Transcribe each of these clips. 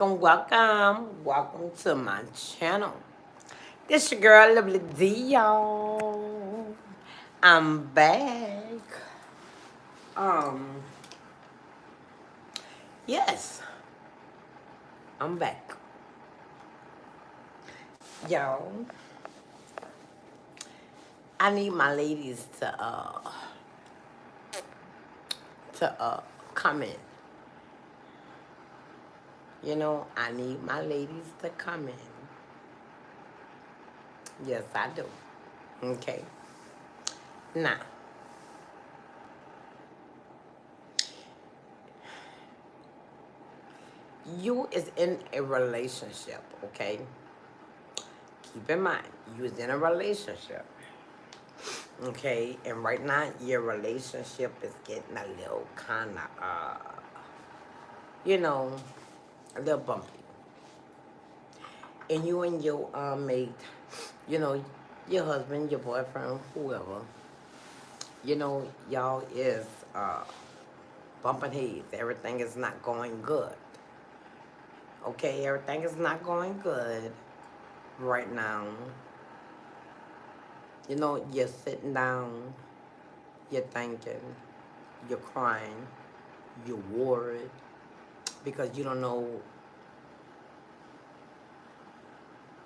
Welcome to my channel. This your girl, Lovely D, y'all. I'm back. Um, yes, I'm back, y'all. I need my ladies to comment. I need my ladies to comment. Yes, I do. Okay. Now, you is in a relationship, okay? Keep in mind, you is in a relationship. Okay, and right now your relationship is getting a little kind of, you know, a little bumpy. And you and your mate, you know, your husband, your boyfriend, whoever, y'all is bumping heads. Everything is not going good. Okay, everything is not going good right now. You're sitting down, you're thinking, you're crying, you're worried because you don't know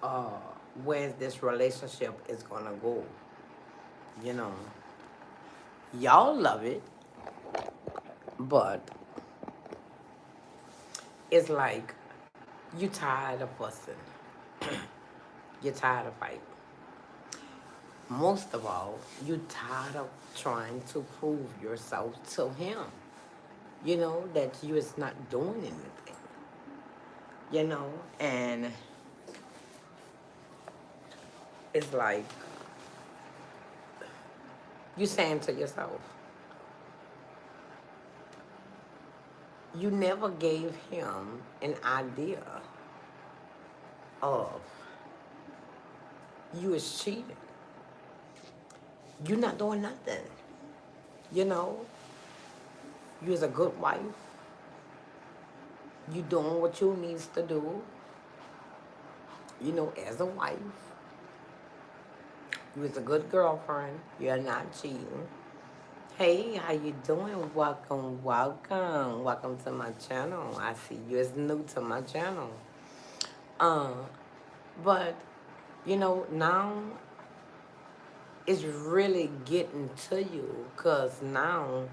uh, where this relationship is gonna go. You know, y'all love it, but it's like you tired of fussing. You're tired of fighting. Most of all, you tired of trying to prove yourself to him. That you is not doing anything. And it's like you saying to yourself, you never gave him an idea of you is cheating. You're not doing nothing. You know, you is a good wife. You doing what you needs to do. As a wife. You is a good girlfriend. You're not cheating. Hey, how you doing? Welcome to my channel. I see you is new to my channel. Uh, but now it's really getting to you because now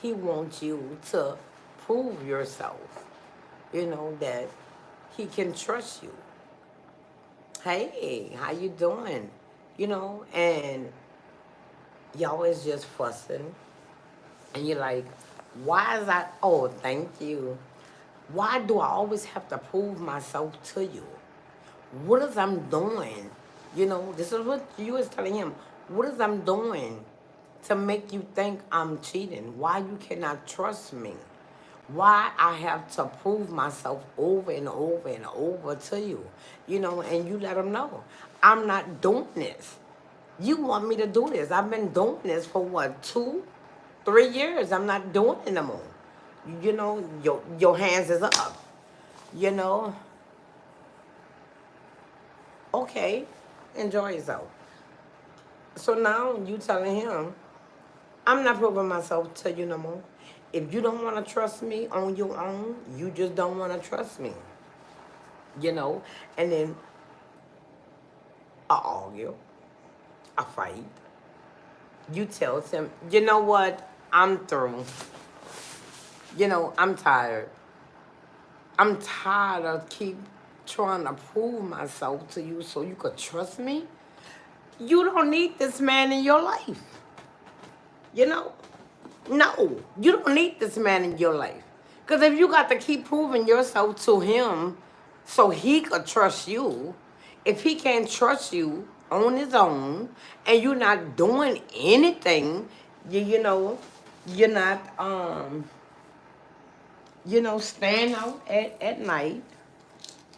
he wants you to prove yourself, that he can trust you. Hey, how you doing? And y'all is just fussing. And you're like, why is that? Oh, thank you. Why do I always have to prove myself to you? What is I'm doing? This is what you was telling him. What is I'm doing to make you think I'm cheating? Why you cannot trust me? Why I have to prove myself over and over and over to you? And you let him know. I'm not doing this. You want me to do this. I've been doing this for what, 2, 3 years. I'm not doing it no more. Your hands is up. You know, okay, enjoy yourself. So now you telling him, I'm not proving myself to you no more. If you don't want to trust me on your own, you just don't want to trust me. And then I argue, I fight. You tell him, you know what, I'm through. I'm tired. I'm tired of keep trying to prove myself to you so you could trust me. You don't need this man in your life. No, you don't need this man in your life. Because if you got to keep proving yourself to him so he could trust you, if he can't trust you on his own and you're not doing anything, you're not, staying out at night,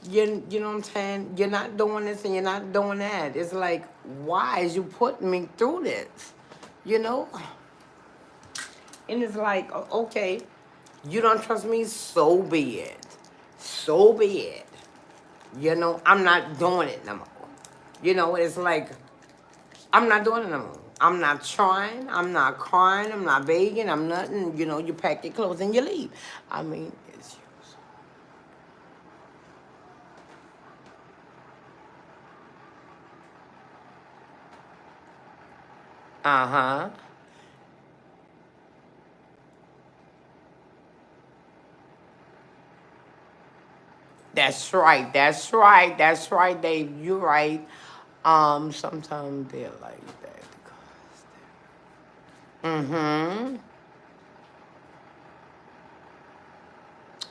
you know what I'm saying? You're not doing this and you're not doing that. It's like, why is you putting me through this? You know? And it's like, okay, you don't trust me, so be it. so bad. You know, I'm not doing it no more. You know, it's like, I'm not doing it no more. I'm not trying. I'm not crying. I'm not begging. I'm nothing. You know, you pack your clothes and you leave. I mean, it's yours. Uh-huh. That's right. That's right. That's right, Dave. You're right. Sometimes they're like that. Mm-hmm.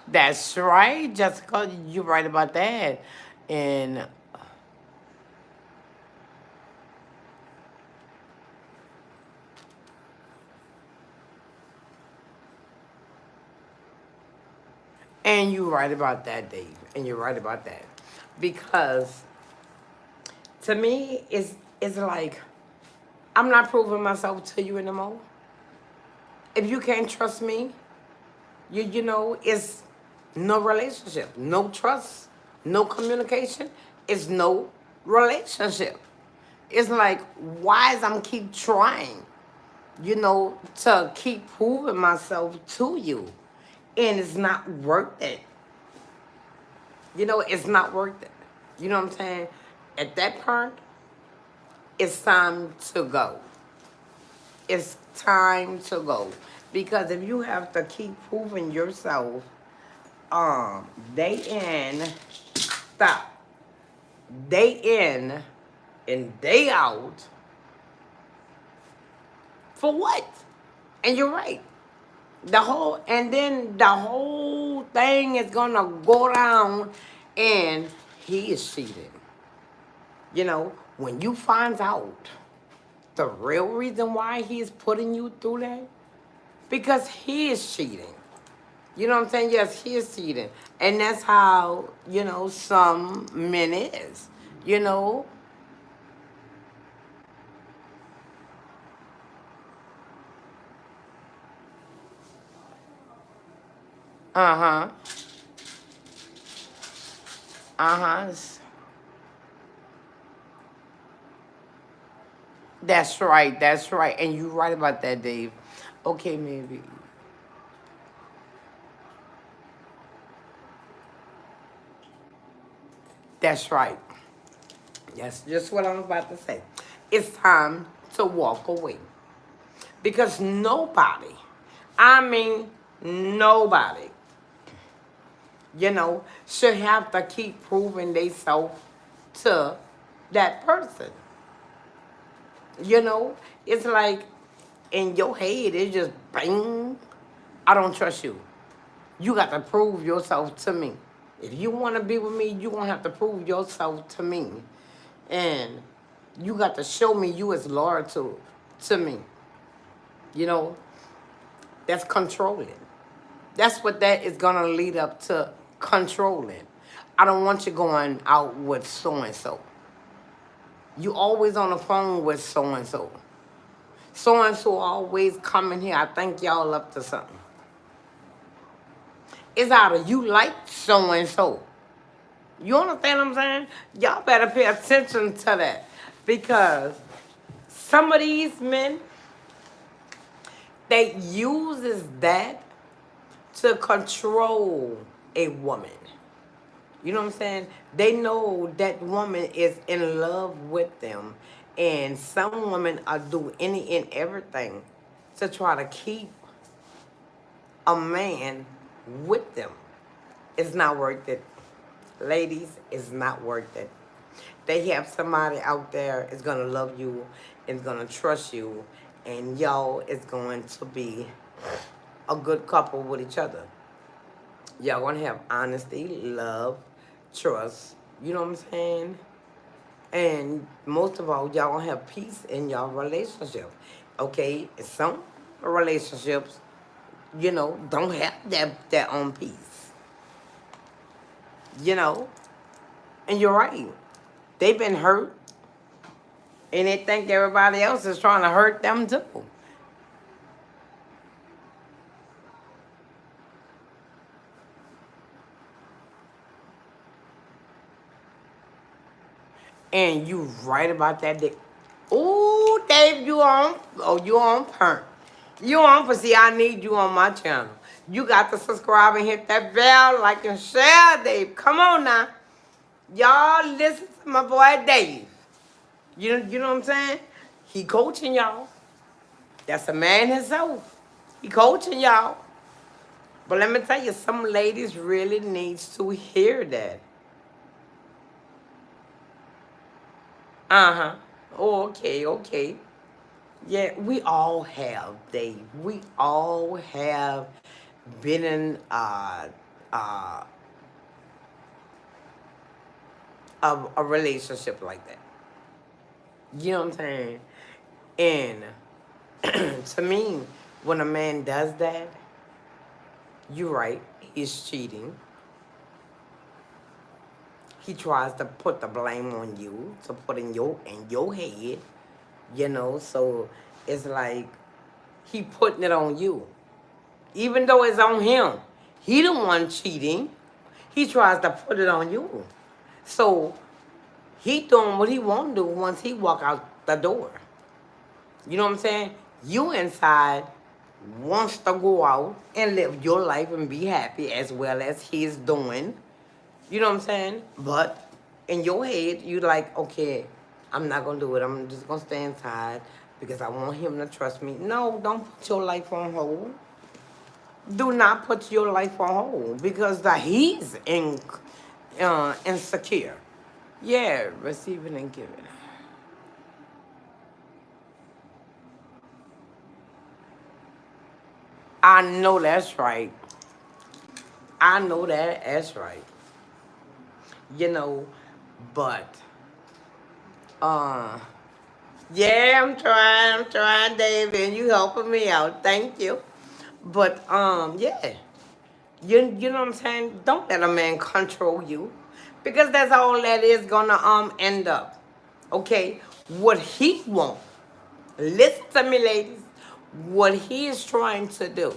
That's right, Jessica. You're right about that. And you're right about that, Dave. And you're right about that. Because to me, it's like I'm not proving myself to you anymore. If you can't trust me, you know, it's no relationship, no trust, no communication. It's no relationship. It's like, why is I'm keep trying, you know, to keep proving myself to you, and it's not worth it. You know, it's not worth it. You know what I'm saying? At that point, it's time to go. It's time to go. Because if you have to keep proving yourself, day in, stop. Day in and day out, for what? And you're right. The whole thing is gonna go down, and he is cheating. You know, when you find out the real reason why he's putting you through that, because he is cheating. You know what I'm saying? Yes, he is cheating. And that's how, you know, some men is. You know? Uh-huh. Uh-huh. That's right. That's right. And you're right about that, Dave. Okay, maybe. That's right. That's just what I'm about to say. It's time to walk away. Because nobody, I mean, nobody, you know, should have to keep proving themselves to that person. You know, it's like in your head, it's just bang. I don't trust you. You got to prove yourself to me. If you want to be with me, you gonna have to prove yourself to me, and you got to show me you is loyal to me. You know, that's controlling. That's what that is gonna lead up to, controlling. I don't want you going out with so and so. You always on the phone with so and so. So and so always coming here. I think y'all up to something. It's either you like so and so. You understand what I'm saying? Y'all better pay attention to that, because some of these men, they uses that to control a woman. You know what I'm saying? They know that woman is in love with them, and some women are do any and everything to try to keep a man with them. It's not worth it. Ladies, it's not worth it. They have somebody out there is gonna love you, is gonna trust you, and y'all is going to be a good couple with each other. Y'all gonna have honesty, love, trust. You know what I'm saying? And most of all, y'all gonna have peace in y'all relationship. Okay? Some relationships, you know, don't have that own peace. You know? And you're right. They've been hurt, and they think everybody else is trying to hurt them too. and you right about that day. Ooh, Dave, you on? Oh, you on perm. You on, but see, I need you on my channel. You got to subscribe and hit that bell, like and share, Dave. Come on now. Y'all listen to my boy Dave. You know what I'm saying? He coaching y'all. That's a man himself. He coaching y'all. But let me tell you, some ladies really needs to hear that. Uh-huh. Oh, okay, okay. Yeah, we all have, Dave. We all have been in uh, a relationship like that. You know what I'm saying? And to me, when a man does that, you're right, he's cheating. He tries to put the blame on you, to put in your head, you know. So it's like he putting it on you, even though it's on him. He the one cheating. He tries to put it on you. So he doing what he want to do once he walk out the door. You know what I'm saying? You inside wants to go out and live your life and be happy as well as he's doing. You know what I'm saying? But in your head, you like, okay, I'm not gonna do it. I'm just gonna stay inside because I want him to trust me. No, don't put your life on hold. Do not put your life on hold because he's insecure. Yeah, receiving and giving. I know that's right. I know that's right. You know, but uh yeah, I'm trying, Dave, and you helping me out. Thank you. But yeah. You know what I'm saying? Don't let a man control you. Because that's all that is gonna end up. Okay? What he want. Listen to me, ladies. What he is trying to do.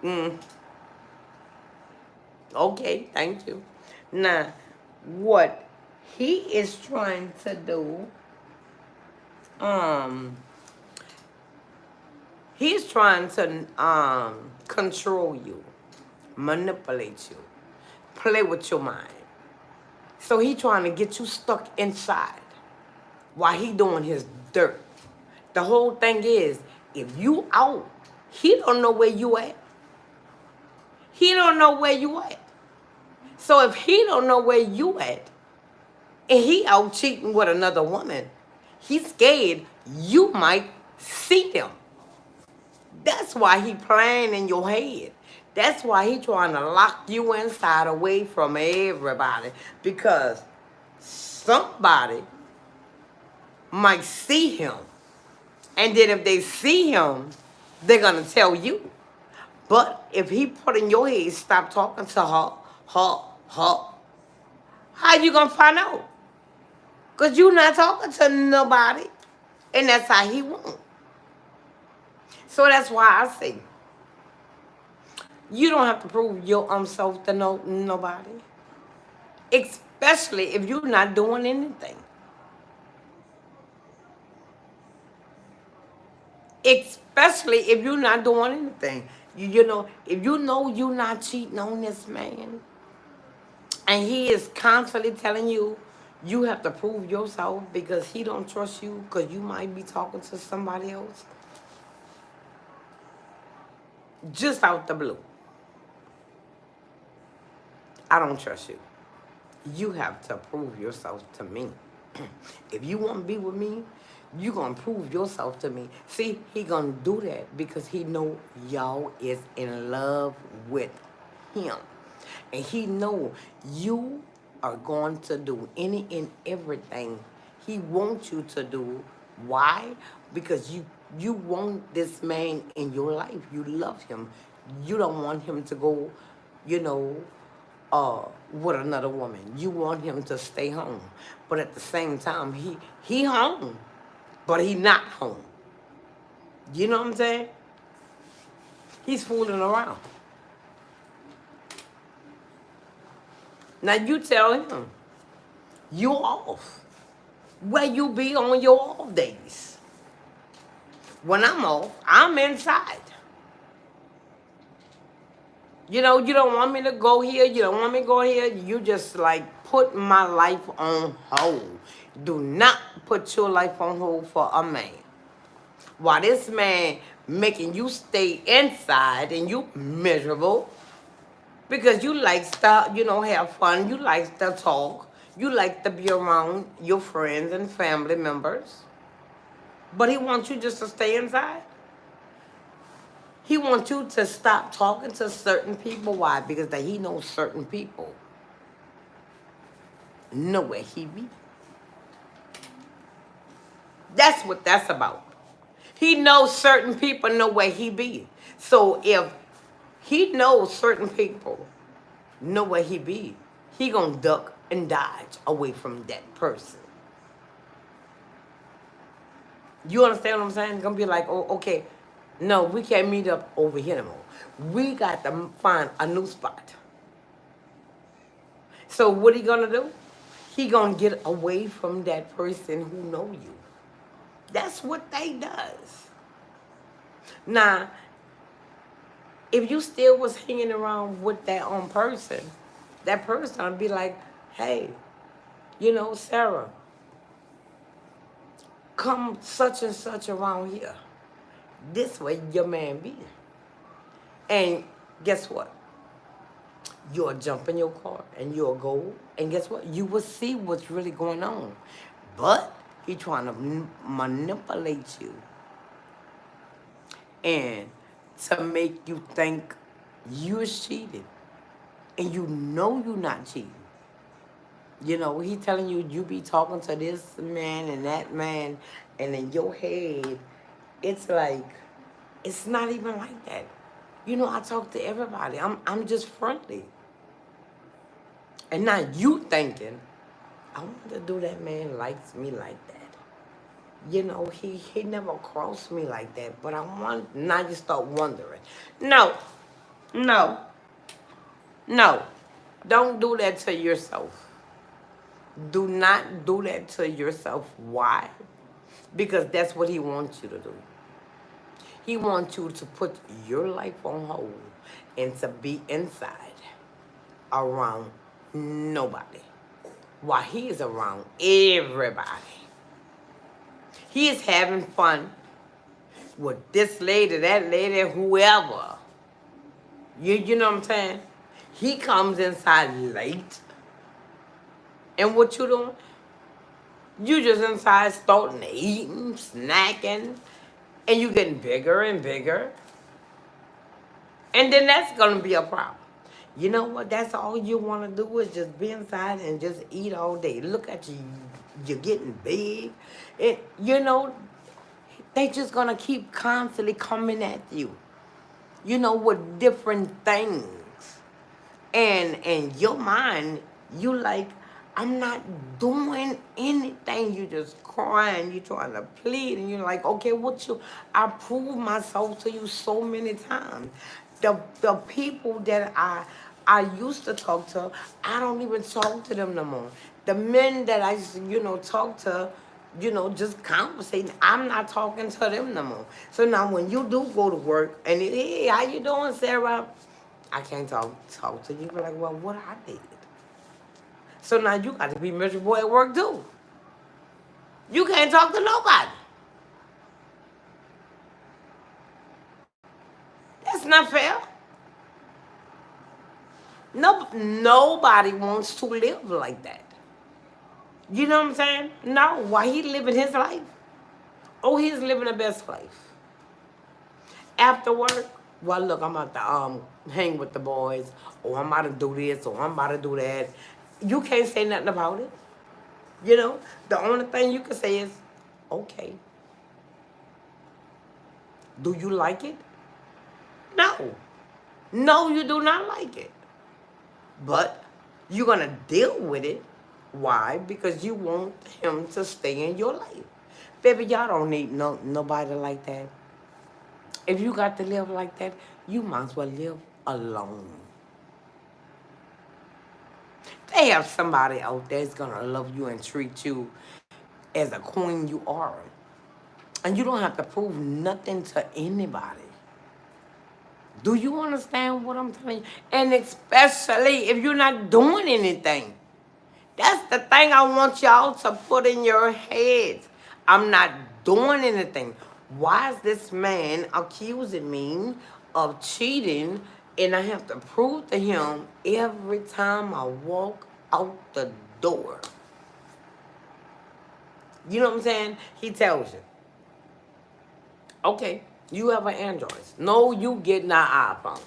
Mm, okay, thank you. Now, what he is trying to do, um, he's trying to control you, manipulate you, play with your mind. So he trying to get you stuck inside while he doing his dirt. The whole thing is, if you out, he don't know where you at. He don't know where you at. So if he don't know where you at, and he out cheating with another woman, he's scared you might see him. That's why he playing in your head. That's why he trying to lock you inside away from everybody. Because somebody might see him. And then if they see him, they're going to tell you. But if he put in your head, stop talking to her, how you going to find out? Because you're not talking to nobody. And that's how he won't. So that's why I say, you don't have to prove your self to nobody. Especially if you're not doing anything. Especially if you're not doing anything. You know, if you know you're not cheating on this man, and he is constantly telling you, you have to prove yourself because he don't trust you because you might be talking to somebody else. Just out the blue. I don't trust you. You have to prove yourself to me. If you want to be with me, you going to prove yourself to me. See, he going to do that because he know y'all is in love with him. And he know you are going to do any and everything he wants you to do. Why? Because you want this man in your life. You love him. You don't want him to go, you know, with another woman. You want him to stay home. But at the same time, he home. But he not home. You know what I'm saying? He's fooling around. Now you tell him, you off. Where you be on your off days? When I'm off, I'm inside. You know, you don't want me to go here, you don't want me to go here. You just like put my life on hold. Do not put your life on hold for a man. While this man making you stay inside and you miserable because you like to, have fun, you like to talk, you like to be around your friends and family members. But he wants you just to stay inside. He wants you to stop talking to certain people. Why? Because he knows certain people know where he be. That's what that's about. He knows certain people know where he be. So if he knows certain people know where he be, he gonna duck and dodge away from that person. You understand what I'm saying? It's gonna be like, oh, okay, no, we can't meet up over here no more. We got to find a new spot. So what he gonna do? He gonna get away from that person who know you. That's what they does. Now, if you still was hanging around with that person would be like, hey, Sarah, come such and such around here. This way your man be. And guess what? You'll jump in your car and you'll go, and guess what? You will see what's really going on. But he trying to manipulate you and to make you think you're cheating. And you know you're not cheating. He telling you be talking to this man and that man, and in your head, it's like, it's not even like that. I talk to everybody. I'm just friendly. And now you thinking, I wonder do that man likes me like that. He never crossed me like that. But now you start wondering. No, no, no. Don't do that to yourself. Do not do that to yourself. Why? Because that's what he wants you to do. He wants you to put your life on hold and to be inside around nobody while he is around everybody. He is having fun with this lady, that lady, whoever. You know what I'm saying? He comes inside late. And what you doing? You just inside starting eating, snacking, and you getting bigger and bigger. And then that's going to be a problem. You know what? That's all you want to do is just be inside and just eat all day. Look at you. You're getting big. And, they just going to keep constantly coming at you. With different things. And your mind, you like, I'm not doing anything. You just crying. You trying to plead. And you're like, okay, I proved myself to you so many times. The people that I used to talk to, I don't even talk to them no more. The men that I used to, talk to, just conversating, I'm not talking to them no more. So now when you do go to work and, hey, how you doing, Sarah? I can't talk to you. You're like, well, what I did? So now you got to be miserable at work too. You can't talk to nobody. That's not fair. Nobody wants to live like that. You know what I'm saying? No, why he living his life? Oh, he's living the best life. After work, well, look, I'm about to hang with the boys, or I'm about to do this, or I'm about to do that. You can't say nothing about it. The only thing you can say is, okay. Do you like it? No. No, you do not like it. But you're going to deal with it. Why? Because you want him to stay in your life. Baby, y'all don't need nobody like that. If you got to live like that, you might as well live alone. They have somebody out there that's gonna love you and treat you as a queen you are. And you don't have to prove nothing to anybody. Do you understand what I'm telling you? And especially if you're not doing anything. That's the thing I want y'all to put in your heads. I'm not doing anything. Why is this man accusing me of cheating and I have to prove to him every time I walk out the door? You know what I'm saying? He tells you, okay, you have an Android. No, you getting an iPhone.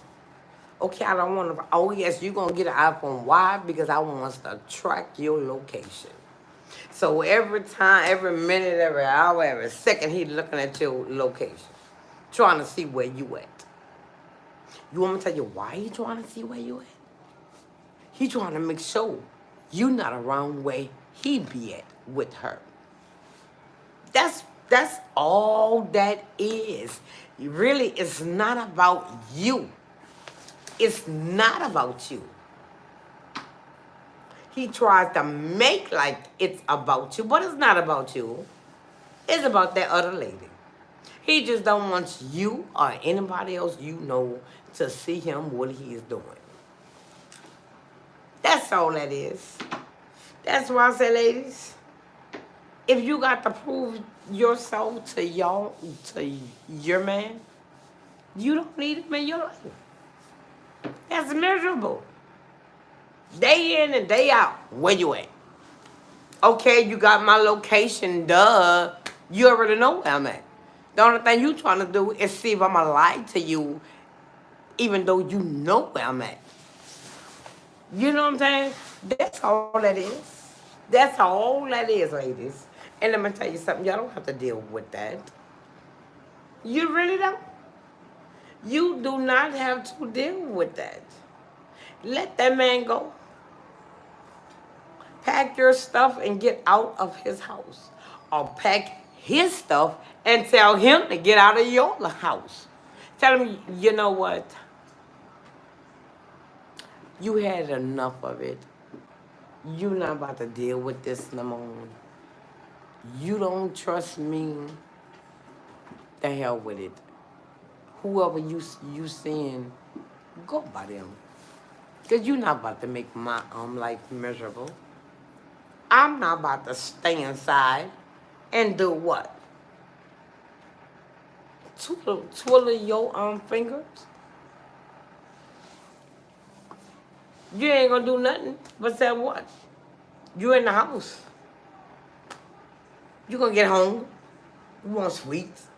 Okay, I don't want to. Oh, yes, you're going to get an iPhone. Why? Because I want us to track your location. So every time, every minute, every hour, every second, he's looking at your location, trying to see where you at. You want me to tell you why he trying to see where you at? He trying to make sure you not around where he be at with her. That's all that is. Really, it's not about you. It's not about you. He tries to make like it's about you, but it's not about you. It's about that other lady. He just don't want you or anybody else you know to see him what he is doing. That's all that is. That's why I say, ladies, if you got to prove yourself to y'all, to your man, you don't need him in your life. That's miserable. Day in and day out, where you at? Okay, you got my location, duh. You already know where I'm at. The only thing you trying to do is see if I'm gonna lie to you, even though you know where I'm at. You know what I'm saying? That's all that is. That's all that is, ladies. And let me tell you something, y'all don't have to deal with that. You really don't. You do not have to deal with that. Let that man go. Pack your stuff and get out of his house. Or pack his stuff and tell him to get out of your house. Tell him, you know what? You had enough of it. You're not about to deal with this no more. You don't trust me. The hell with it. Whoever you seeing, go by them. Because you're not about to make my life miserable. I'm not about to stay inside and do what? Twiddle your fingers? You ain't gonna do nothing but say what? You in the house. You gonna get home. You want sweets.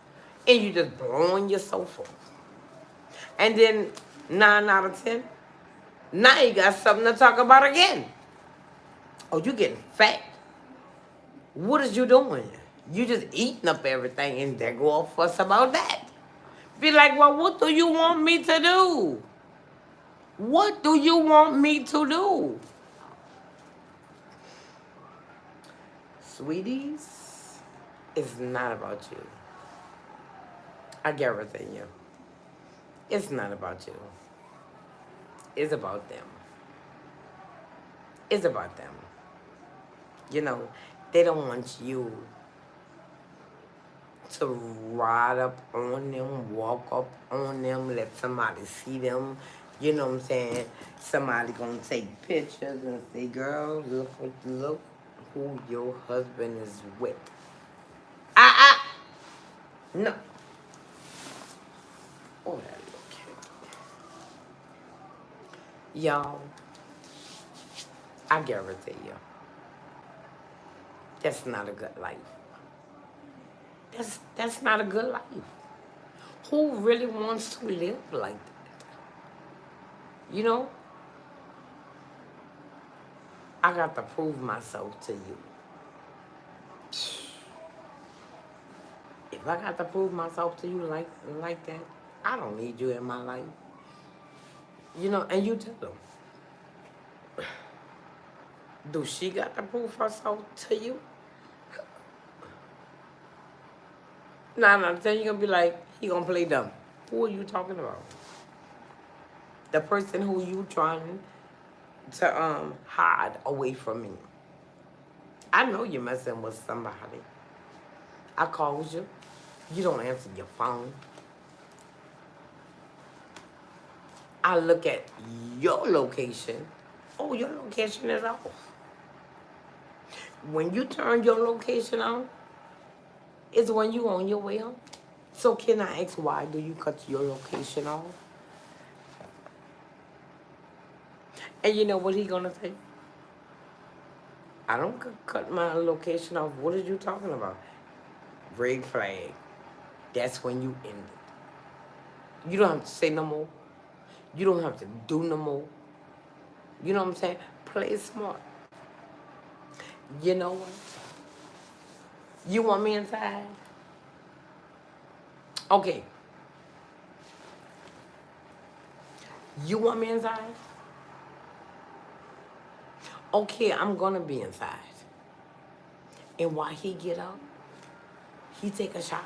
And you just blowing yourself off. And then 9 out of 10, now you got something to talk about again. Oh, you getting fat. What is you doing? You just eating up everything and there go a fuss about that. Be like, well, what do you want me to do? What do you want me to do? Sweeties, it's not about you. I guarantee you. It's not about you. It's about them. It's about them. You know, they don't want you to ride up on them, walk up on them, let somebody see them. You know what I'm saying? Somebody gonna take pictures and say, girl, look who your husband is with. No. Oh, that little kid. Y'all, I guarantee you, that's not a good life. That's not a good life. Who really wants to live like that? You know? I got to prove myself to you. If I got to prove myself to you like that, I don't need you in my life. You know, and you tell them. Do she got to prove herself to you? Nah, then you're going to be like, he going to play dumb. Who are you talking about? The person who you trying to hide away from me. I know you're messing with somebody. I called you. You don't answer your phone. I look at your location. Oh, your location is off. When you turn your location on, it's when you on your way home. So can I ask why do you cut your location off? And you know what he gonna say? I don't cut my location off. What are you talking about? Red flag. That's when you end it. You don't have to say no more. You don't have to do no more. You know what I'm saying? Play smart. You know what? You want me inside? Okay. You want me inside? Okay, I'm gonna be inside. And while he get up, he take a shower,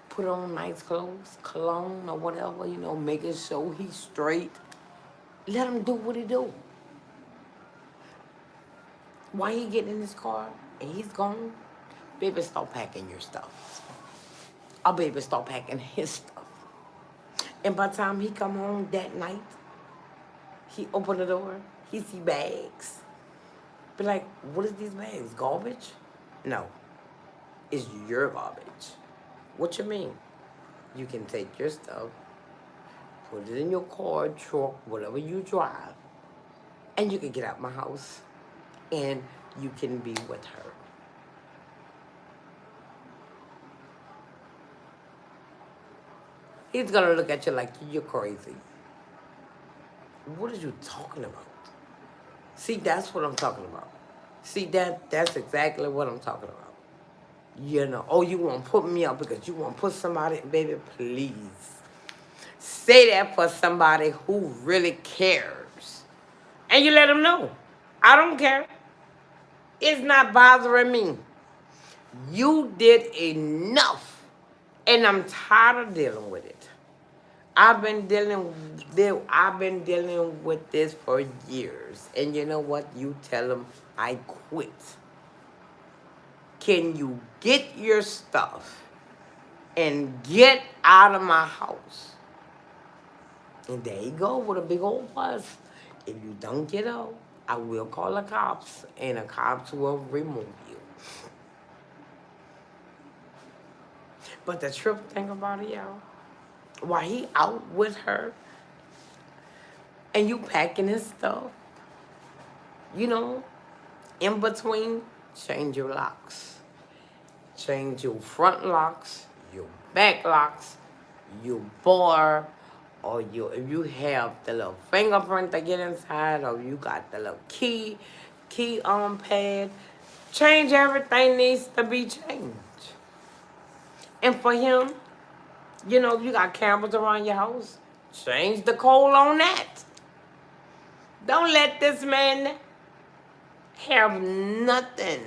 put on nice clothes, cologne or whatever, making sure he's straight. Let him do what he do. While he get in his car and he's gone, baby, start packing your stuff. Our baby start packing his stuff. And by the time he come home that night, he open the door, he see bags. Be like, what is these bags? Garbage? No. It's your garbage. What you mean? You can take your stuff, put it in your car, truck, whatever you drive, and you can get out my house and you can be with her. He's gonna look at you like you're crazy. What are you talking about? See, that's what I'm talking about. See, that's exactly what I'm talking about. Oh, you want to put me up because you want to put somebody, baby, please. Say that for somebody who really cares. And you let them know. I don't care. It's not bothering me. You did enough. And I'm tired of dealing with it. I've been dealing with this for years. And you know what? You tell them I quit. Can you get your stuff and get out of my house? And there you go with a big old fuss. If you don't get out, I will call the cops, and the cops will remove you. But the trip thing about it, y'all, while he out with her, and you packing his stuff, in between, change your locks. Change your front locks, your back locks, your bar, or if you have the little fingerprint to get inside, or you got the little key pad, change everything needs to be changed. And for him, if you got cameras around your house, change the code on that. Don't let this man have nothing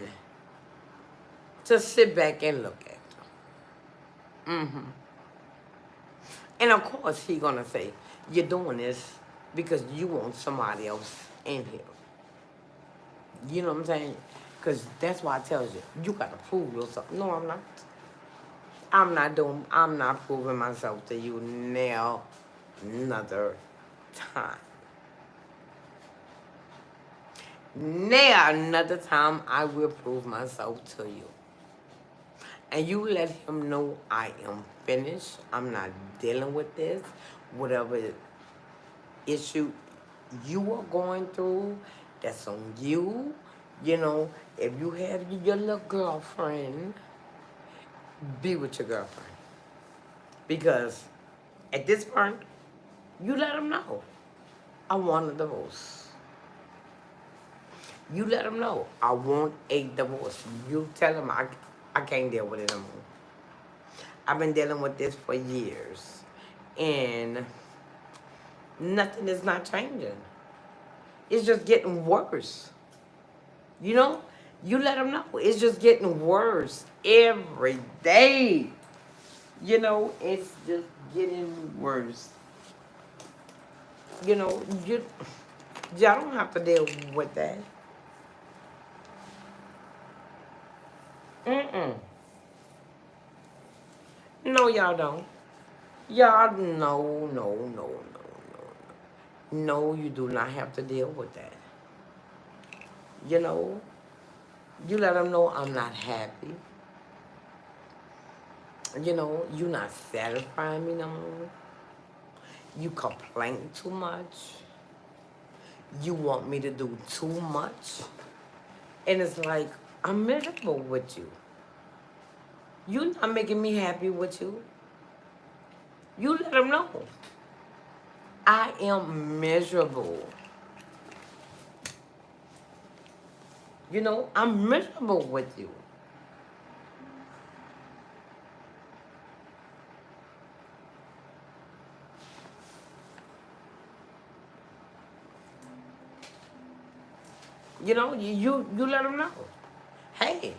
to sit back and look at. And of course he gonna say, you're doing this because you want somebody else in here. You know what I'm saying? Because that's why I tell you, you gotta prove yourself. No, I'm not. I'm not proving myself to you now another time. Now another time I will prove myself to you. And you let him know I am finished. I'm not dealing with this. Whatever issue you are going through, that's on you. If you have your little girlfriend, be with your girlfriend. Because at this point, you let him know, I want a divorce. You let him know, I want a divorce. You tell him, I can't deal with it no more. I've been dealing with this for years. And nothing is not changing. It's just getting worse. You let them know. It's just getting worse every day. It's just getting worse. Y'all don't have to deal with that. Mm-mm. No, y'all don't. Y'all, no, no, no, no, no. No, you do not have to deal with that. You know, you let them know I'm not happy. You know, you not satisfying me no more. You complain too much. You want me to do too much. And it's like, I'm miserable with you. You not making me happy with you. You let them know. I am miserable. You know, I'm miserable with you. You know, you let them know. Hey,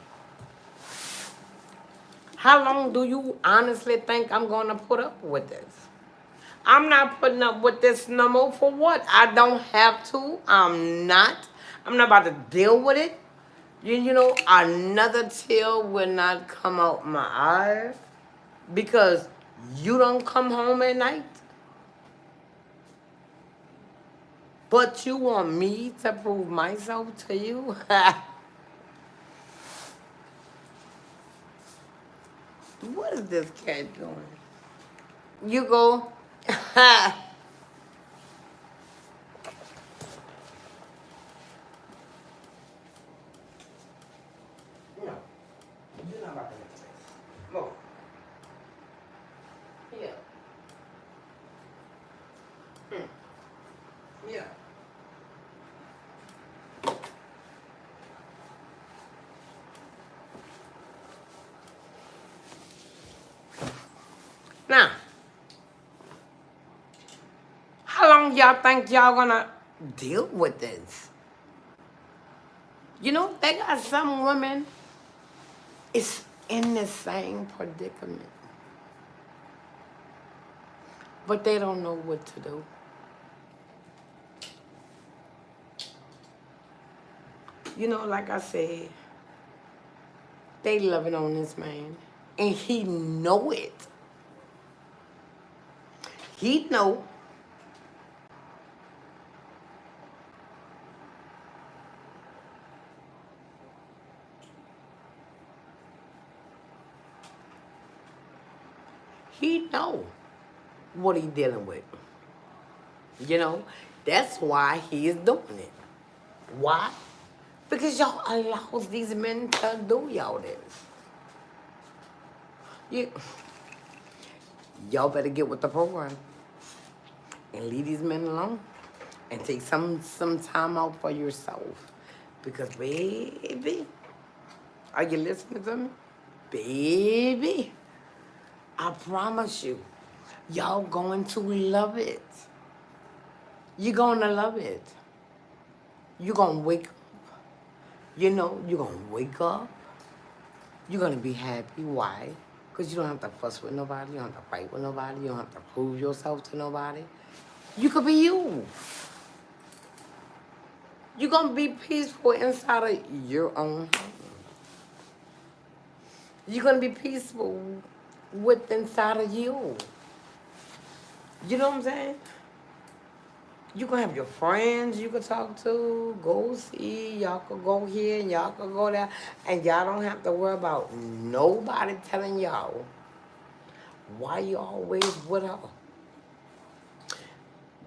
how long do you honestly think I'm going to put up with this? I'm not putting up with this no more. For what? I don't have to. I'm not. I'm not about to deal with it. You know, another tear will not come out my eye because you don't come home at night. But you want me to prove myself to you? What is this cat doing? You go. No, you're not about to make this. Move. Yeah. Yeah. Now, how long y'all think y'all gonna deal with this? You know, they got some women is in the same predicament, but they don't know what to do. You know, like I said, they loving on this man, and he know it. He know. He know what he dealing with. You know, that's why he is doing it. Why? Because y'all allows these men to do y'all this. You, y'all better get with the program and leave these men alone and take some time out for yourself. Because baby, are you listening to me? Baby, I promise you, y'all going to love it. You're going to love it. You're going to wake up. You know, you're going to wake up. You're going to be happy. Why? Because you don't have to fuss with nobody. You don't have to fight with nobody. You don't have to prove yourself to nobody. You could be you. You're going to be peaceful inside of your own home. You're going to be peaceful with inside of you. You know what I'm saying? You can have your friends you can talk to, go see, y'all could go here and y'all could go there, and y'all don't have to worry about nobody telling y'all why you always with her.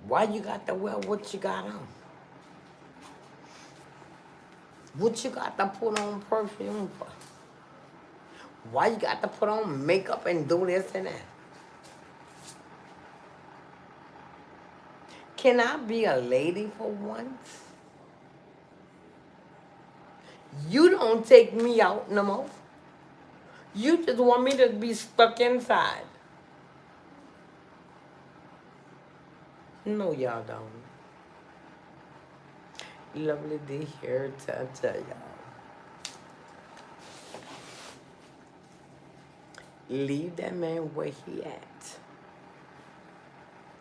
Why you got to wear what you got on? What you got to put on perfume for? Why you got to put on makeup and do this and that? Can I be a lady for once? You don't take me out no more. You just want me to be stuck inside. No, y'all don't. Lovely to hear to tell y'all. Leave that man where he at.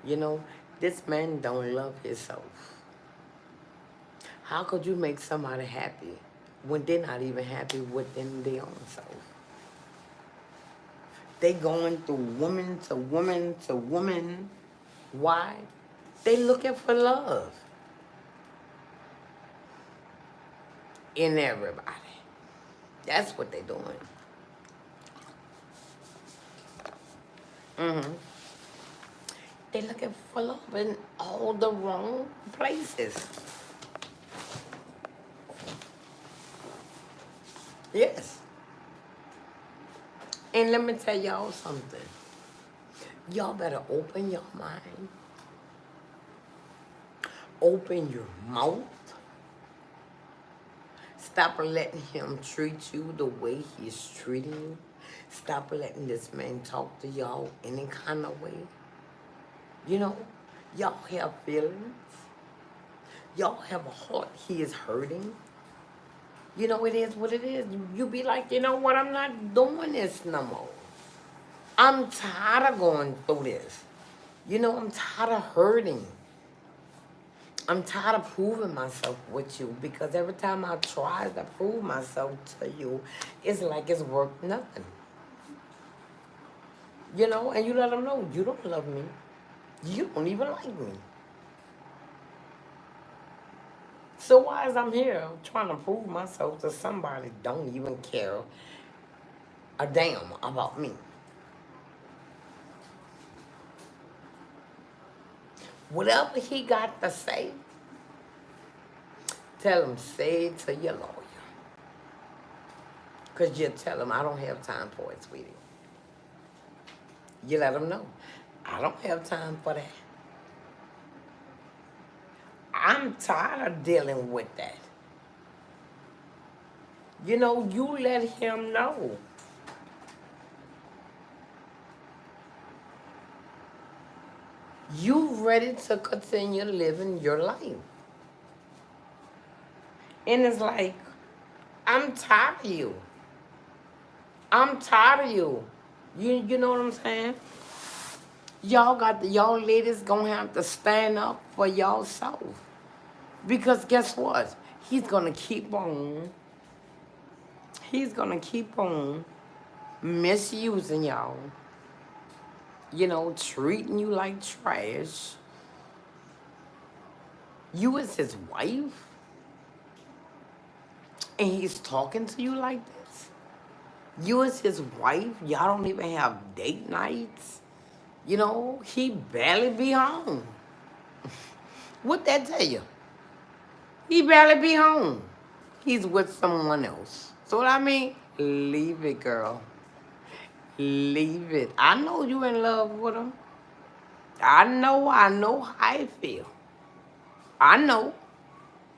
You know, this man don't love himself. How could you make somebody happy when they're not even happy within their own self? They going through woman to woman to woman. Why? They looking for love in everybody. That's what they doing. Hmm. They looking for love in all the wrong places. Yes. And let me tell y'all something. Y'all better open your mind, open your mouth. Stop letting him treat you the way he's treating you. Stop letting this man talk to y'all any kind of way. You know, y'all have feelings. Y'all have a heart. He is hurting. You know, it is what it is. You be like, you know what, I'm not doing this no more. I'm tired of going through this. You know, I'm tired of hurting. I'm tired of proving myself with you because every time I try to prove myself to you, it's like it's worth nothing. You know, and you let them know you don't love me. You don't even like me. So why is I'm here trying to prove myself to somebody don't even care a damn about me? Whatever he got to say, tell him, say it to your lawyer. Because you tell him, I don't have time for it, sweetie. You let him know, I don't have time for that. I'm tired of dealing with that. You know, you let him know. You ready to continue living your life. And it's like, I'm tired of you. I'm tired of you. You know what I'm saying? Y'all ladies gonna have to stand up for y'allself. Because guess what? He's gonna keep on misusing y'all. You know, treating you like trash. You as his wife, and he's talking to you like this. You as his wife, y'all don't even have date nights. You know, he barely be home. What that tell you? He barely be home. He's with someone else. So what I mean? Leave it, girl. Leave it. I know you in love with him. I know how I feel. I know.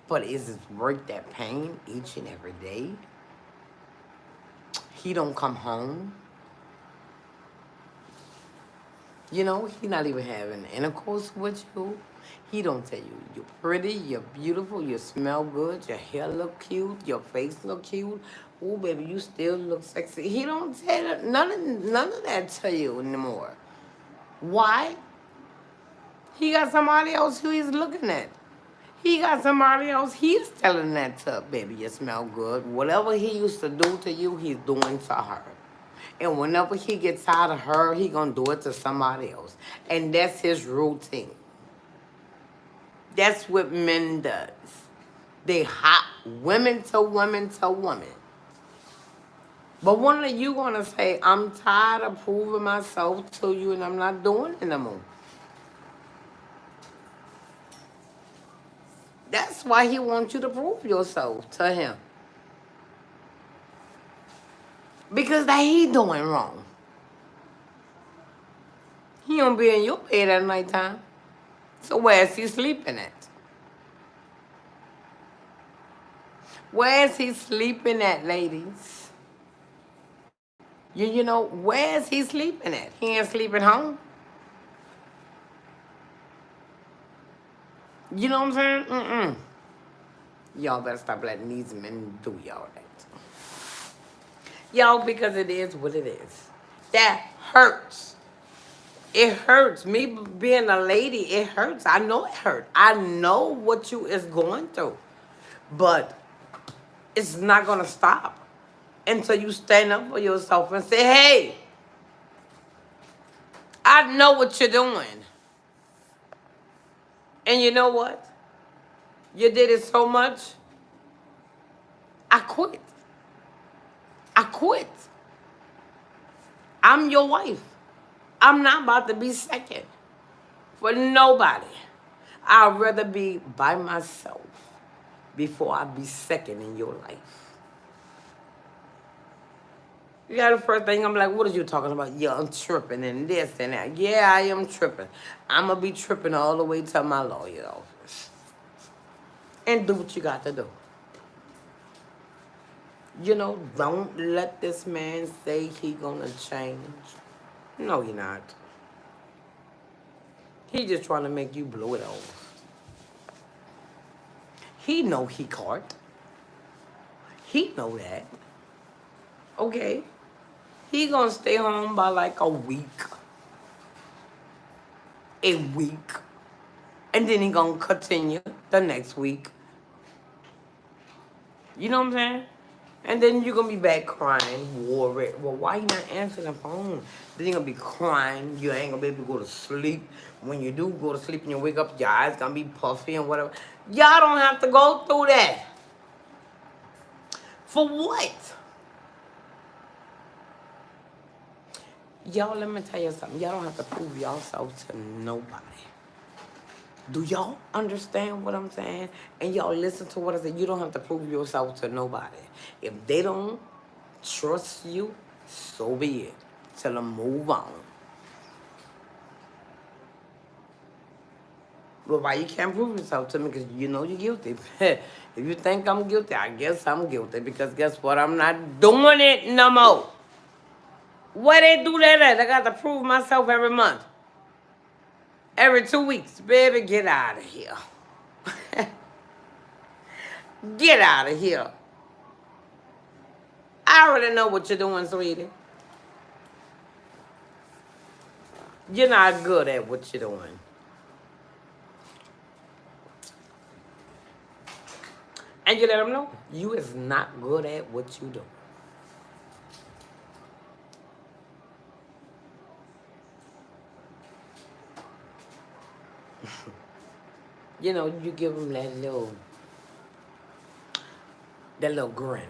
But is it worth that pain each and every day? He don't come home. You know, he not even having intercourse with you. He don't tell you you're pretty, you're beautiful, you smell good, your hair look cute, your face look cute. Oh, baby, you still look sexy. He don't tell none of that to you anymore. Why? He got somebody else who he's looking at. He got somebody else he's telling that to, baby, you smell good. Whatever he used to do to you, he's doing to her. And whenever he gets tired of her, he gonna do it to somebody else. And that's his routine. That's what men does. They hop women to women to women. But when are you gonna say, I'm tired of proving myself to you and I'm not doing it anymore? That's why he wants you to prove yourself to him. Because that he doing wrong. He don't be in your bed at nighttime. So where is he sleeping at? Where is he sleeping at, ladies? You know, where is he sleeping at? He ain't sleeping home. You know what I'm saying? Mm-mm. Y'all better stop letting these men do y'all that. Y'all, because it is what it is. That hurts. It hurts. Me being a lady, it hurts. I know it hurts. I know what you is going through. But it's not going to stop until you stand up for yourself and say, hey, I know what you're doing. And you know what? You did it so much, I quit. I quit. I'm your wife. I'm not about to be second for nobody. I'd rather be by myself before I be second in your life. Yeah, the first thing I'm like, what are you talking about? Yeah, I'm tripping and this and that. Yeah, I am tripping. I'm going to be tripping all the way to my lawyer office. And do what you got to do. You know, don't let this man say he going to change. No, he not. He just trying to make you blow it off. He know he caught. He know that. Okay. He gonna stay home by like a week. A week. And then he gonna continue the next week. You know what I'm saying? And then you're gonna be back crying, worried. Well, why you not answering the phone? Then you're gonna be crying. You ain't gonna be able to go to sleep. When you do go to sleep and you wake up, your eyes gonna be puffy and whatever. Y'all don't have to go through that. For what? Y'all, let me tell you something. Y'all don't have to prove yourself to nobody. Do y'all understand what I'm saying? And y'all listen to what I said. You don't have to prove yourself to nobody. If they don't trust you, so be it. Tell them move on. Well, why you can't prove yourself to me? Because you know you're guilty. If you think I'm guilty, I guess I'm guilty. Because guess what? I'm not doing it no more. Where they do that at? I got to prove myself every month. Every 2 weeks. Baby, get out of here. Get out of here. I already know what you're doing, sweetie. You're not good at what you're doing. And you let them know you is not good at what you do. You know, you give them that little grin.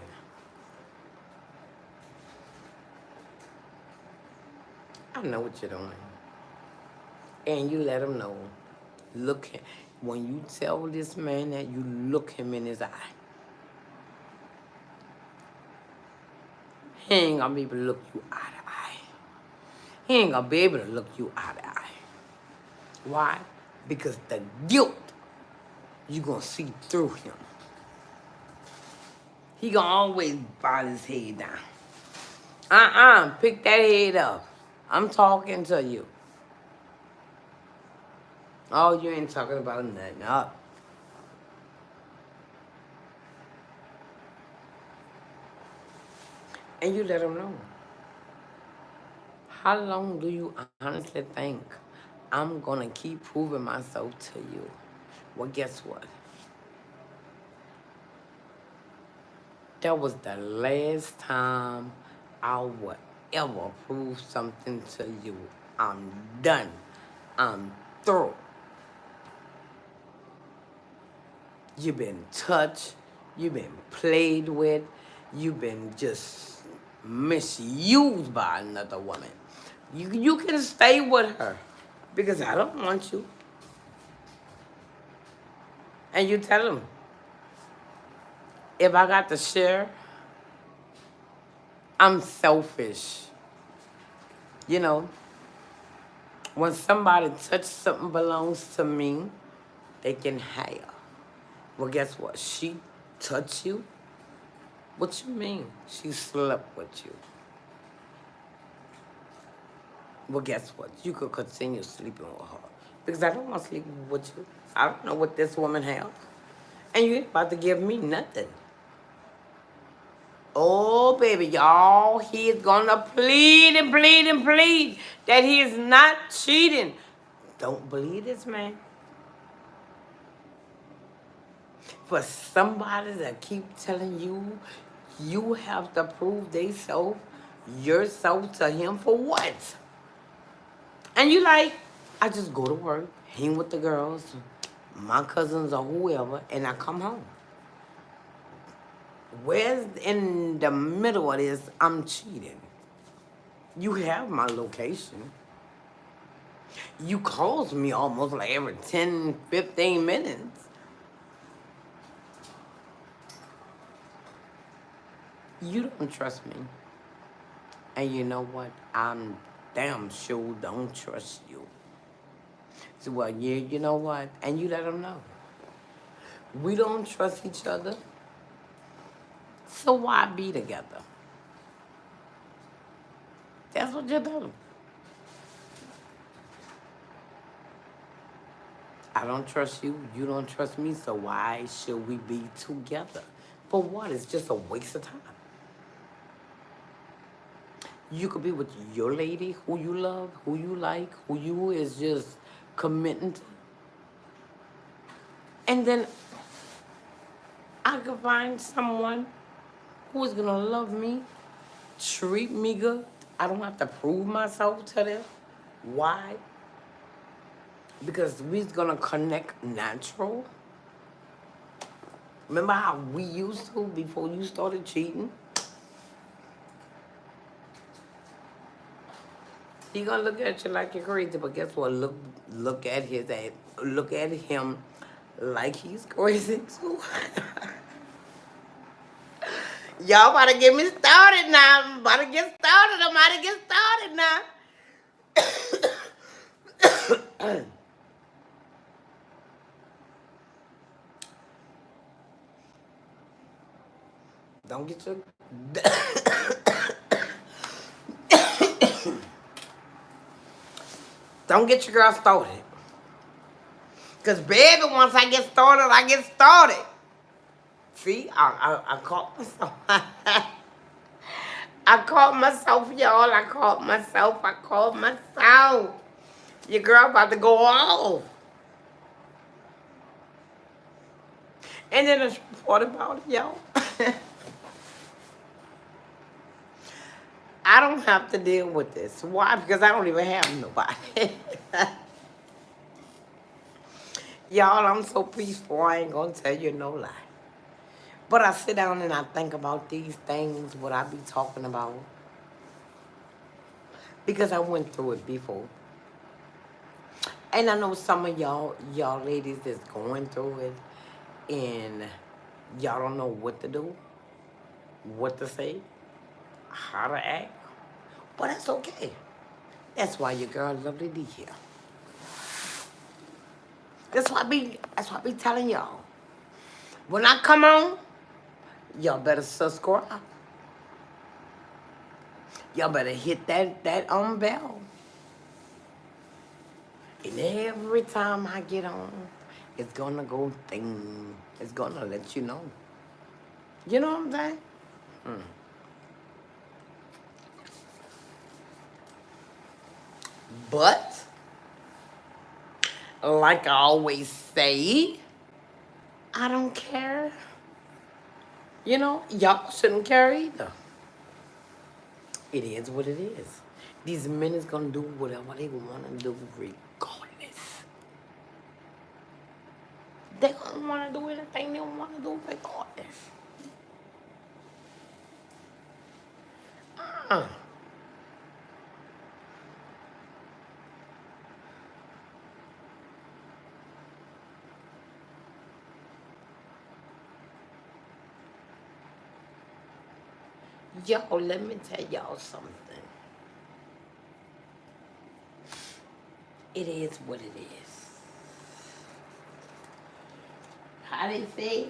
I know what you're doing. And you let him know. When you tell this man that, you look him in his eye. He ain't gonna be able to look you eye to eye. He ain't gonna be able to look you eye to eye. Why? Because the guilt, you gonna see through him. He gonna always bow his head down. Pick that head up. I'm talking to you. Oh, you ain't talking about nothing. Up. And you let him know. How long do you honestly think I'm gonna keep proving myself to you? Well, guess what? That was the last time I would ever prove something to you. I'm done. I'm through. You've been touched. You've been played with. You've been just misused by another woman. You can stay with her because I don't want you. And you tell him, if I got to share, I'm selfish. You know, when somebody touches something belongs to me, they can have. Well, guess what? She touched you? What you mean? She slept with you. Well, guess what? You could continue sleeping with her. Because I don't want to sleep with you. I don't know what this woman has. And you ain't about to give me nothing. Oh, baby, y'all, he is going to plead and plead and plead that he is not cheating. Don't believe this man. for somebody to keep telling you you have to prove yourself to him for what? And you like, I just go to work, hang with the girls, my cousins or whoever, and I come home. Where's in the middle of this, I'm cheating. You have my location. You calls me almost like every 10, 15 minutes. You don't trust me. And you know what? I'm damn sure don't trust you. So, well, yeah, you know what? And you let them know. We don't trust each other. So why be together? That's what you do. I don't trust you. You don't trust me. So why should we be together? For what? It's just a waste of time. You could be with your lady, who you love, who you like, who you is just committing to. And then I could find someone who is gonna love me, treat me good. I don't have to prove myself to them. Why? Because we's gonna connect natural. Remember how we used to before you started cheating? He gonna look at you like you're crazy, but guess what? Look at look at him like he's crazy too. Y'all about to get me started now. I'm about to get started. I'm about to get started now. Don't get your don't get your girl started. Cause baby, once I get started, I get started. See, I caught myself. I caught myself, y'all. I caught myself. I caught myself. Your girl about to go off. And then the part about it, y'all. I don't have to deal with this. Why? Because I don't even have nobody. Y'all, I'm so peaceful, I ain't gonna tell you no lie. But I sit down and I think about these things, what I be talking about. Because I went through it before. And I know some of y'all ladies that's going through it and y'all don't know what to do, what to say, how to act. But that's okay. That's why your girl Lovely D here. That's why I be telling y'all. When I come on, y'all better subscribe. Y'all better hit that bell. And every time I get on, it's gonna go ding. It's gonna let you know. You know what I'm saying? But, like I always say, I don't care. You know, y'all shouldn't care either. It is what it is. These men is gonna do whatever they wanna do regardless. They gonna wanna do anything they wanna do regardless. Uh, Yo, let me tell y'all something. It is what it is. How they say,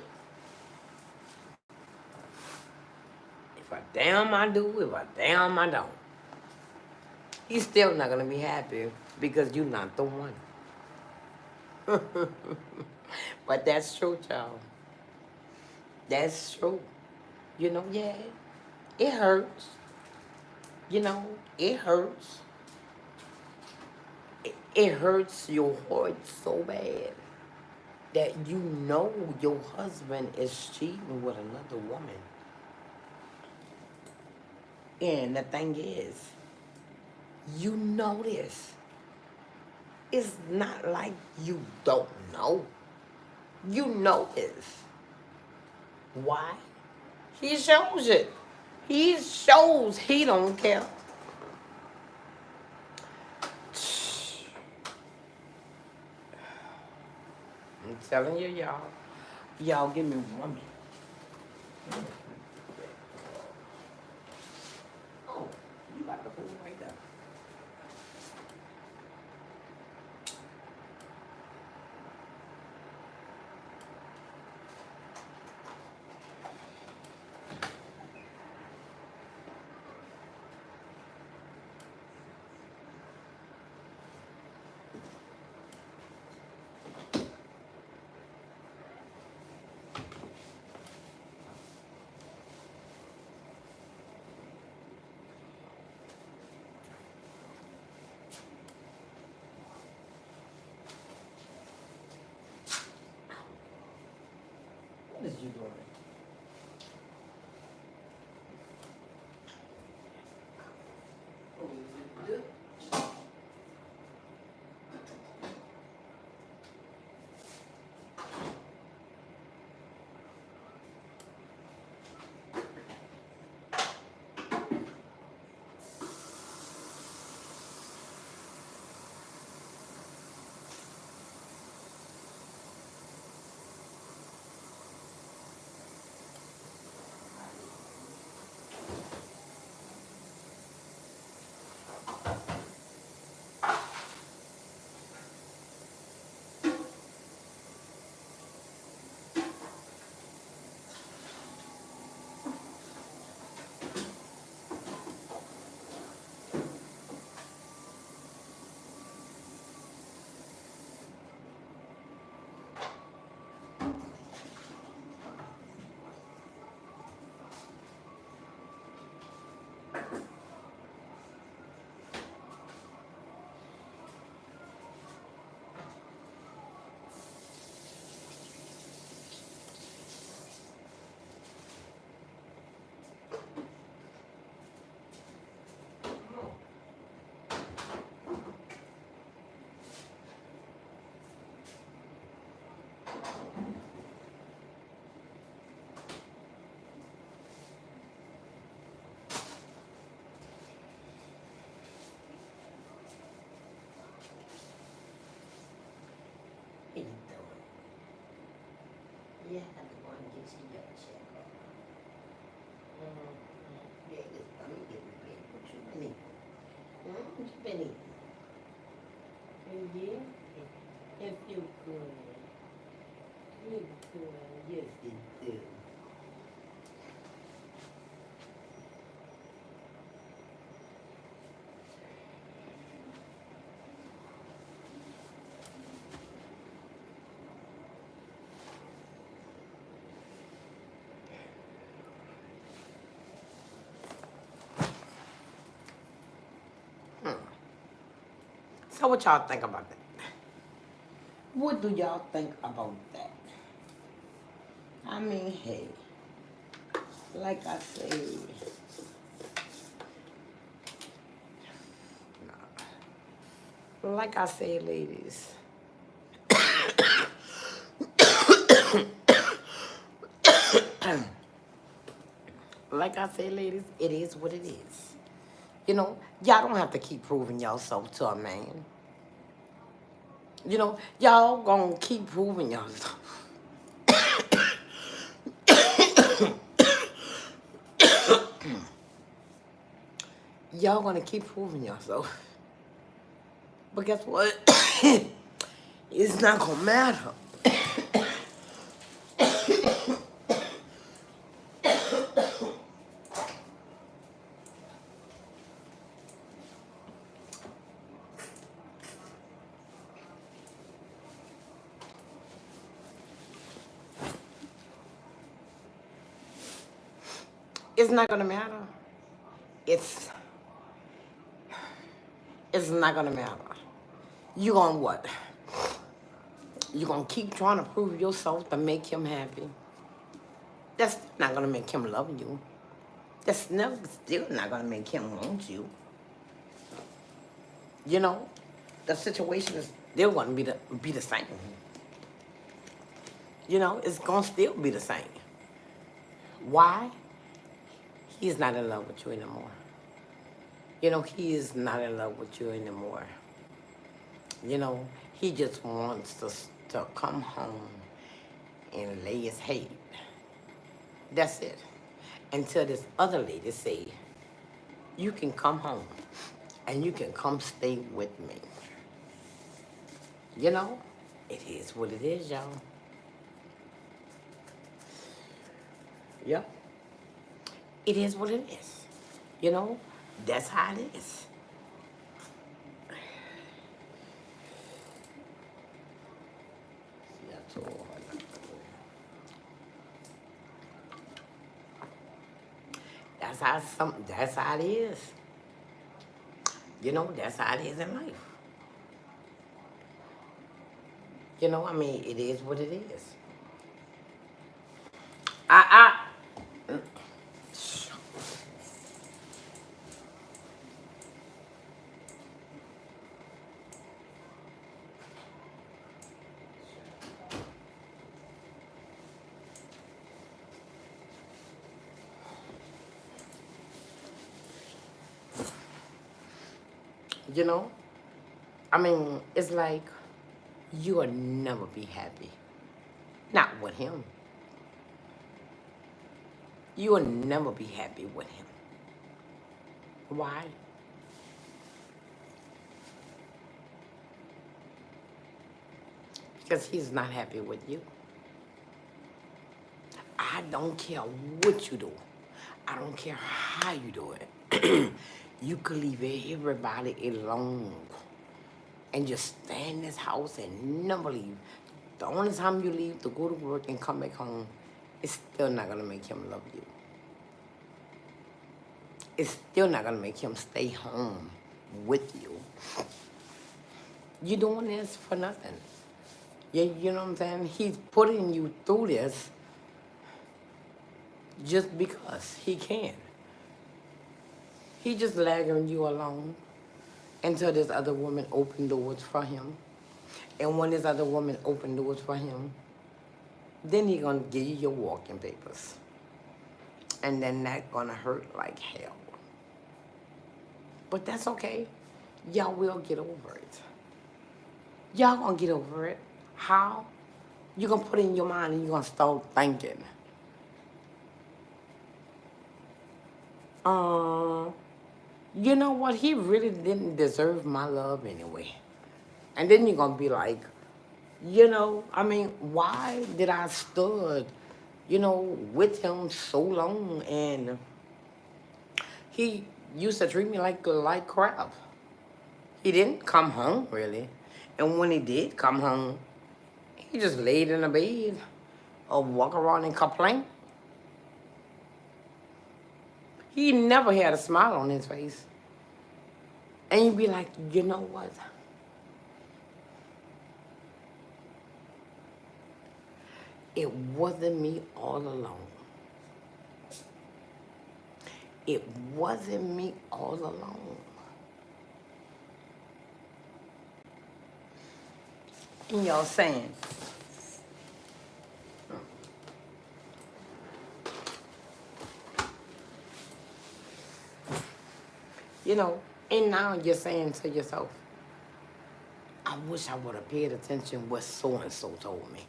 if I damn I do, if I damn I don't. He's still not gonna be happy because you're not the one. But that's true, y'all. That's true. You know, yeah, it hurts. You know, it hurts. It hurts your heart so bad. that you know your husband is cheating with another woman. And the thing is, you know this. It's not like you don't know. You know this. Why? He shows it. He shows he don't care. I'm telling you, y'all. Y'all give me 1 minute. Oh, you got the food right there. What is you doing? Oh, you good? What you doing? You have to go and get your check. Yeah, just let me get in bed. What you been eating? What you been eating? Yeah, it feels good. It good. Yes, it do. So what y'all think about that? What do y'all think about that? I mean, hey, like I say, like I say, ladies, like I say, ladies, it is what it is. You know, y'all don't have to keep proving yourself to a man. You know, y'all gonna keep proving yourself. Y'all gonna keep proving yourself. But guess what? It's not gonna matter. It's not gonna matter. It's it's not gonna matter. You gonna what? You're going to keep trying to prove yourself to make him happy. That's not going to make him love you. That's never, still not going to make him want you. You know, the situation is still going to be the same. You know, it's going to still be the same. Why? He's not in love with you anymore. You know, he is not in love with you anymore. You know, he just wants to come home and lay his head. That's it. Until this other lady say, you can come home and you can come stay with me. You know, it is what it is, y'all. Yep. It is what it is. You know, that's how it is. That's how it is. You know, that's how it is in life. You know, I mean, it is what it is. You know, I mean, it's like you will never be happy. Not with him. You will never be happy with him. Why? Because he's not happy with you. I don't care what you do. I don't care how you do it. You could leave everybody alone and just stay in this house and never leave. The only time you leave to go to work and come back home, it's still not going to make him love you. It's still not going to make him stay home with you. You're doing this for nothing. You know what I'm saying? He's putting you through this just because he can. He just lagging you along until this other woman opened doors for him. And when this other woman opened doors for him, then he gonna give you your walking papers. And then that's gonna hurt like hell. But that's okay. Y'all will get over it. Y'all gonna get over it. How? You gonna put it in your mind and you gonna start thinking. You know what? He really didn't deserve my love anyway. And then you're going to be like, you know, I mean, why did I stood, you know, with him so long and he used to treat me like crap. He didn't come home, really. And when he did come home, he just laid in the bed or walk around and complain. He never had a smile on his face. And you'd be like, you know what? It wasn't me all along. It wasn't me all along. And y'all saying, you know, and now you're saying to yourself, I wish I would have paid attention what so-and-so told me.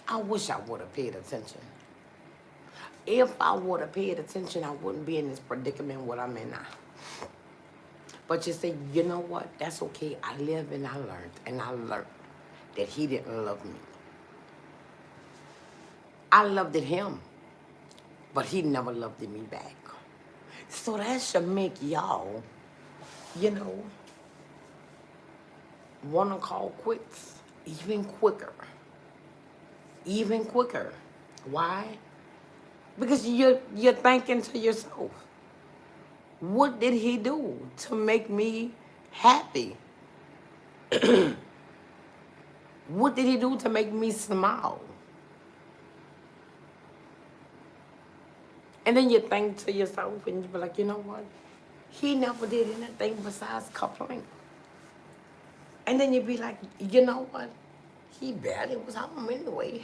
I wish I would have paid attention. If I would have paid attention, I wouldn't be in this predicament what I'm in now. But you say, you know what? That's okay. I live and I learned. And I learned that he didn't love me. I loved him, but he never loved me back. So that should make y'all, you know, want to call quits even quicker. Even quicker. Why? Because you're thinking to yourself, what did he do to make me happy? What did he do to make me smile? And then you think to yourself and you be like, you know what? He never did anything besides complain. And then you be like, you know what? He barely was home anyway.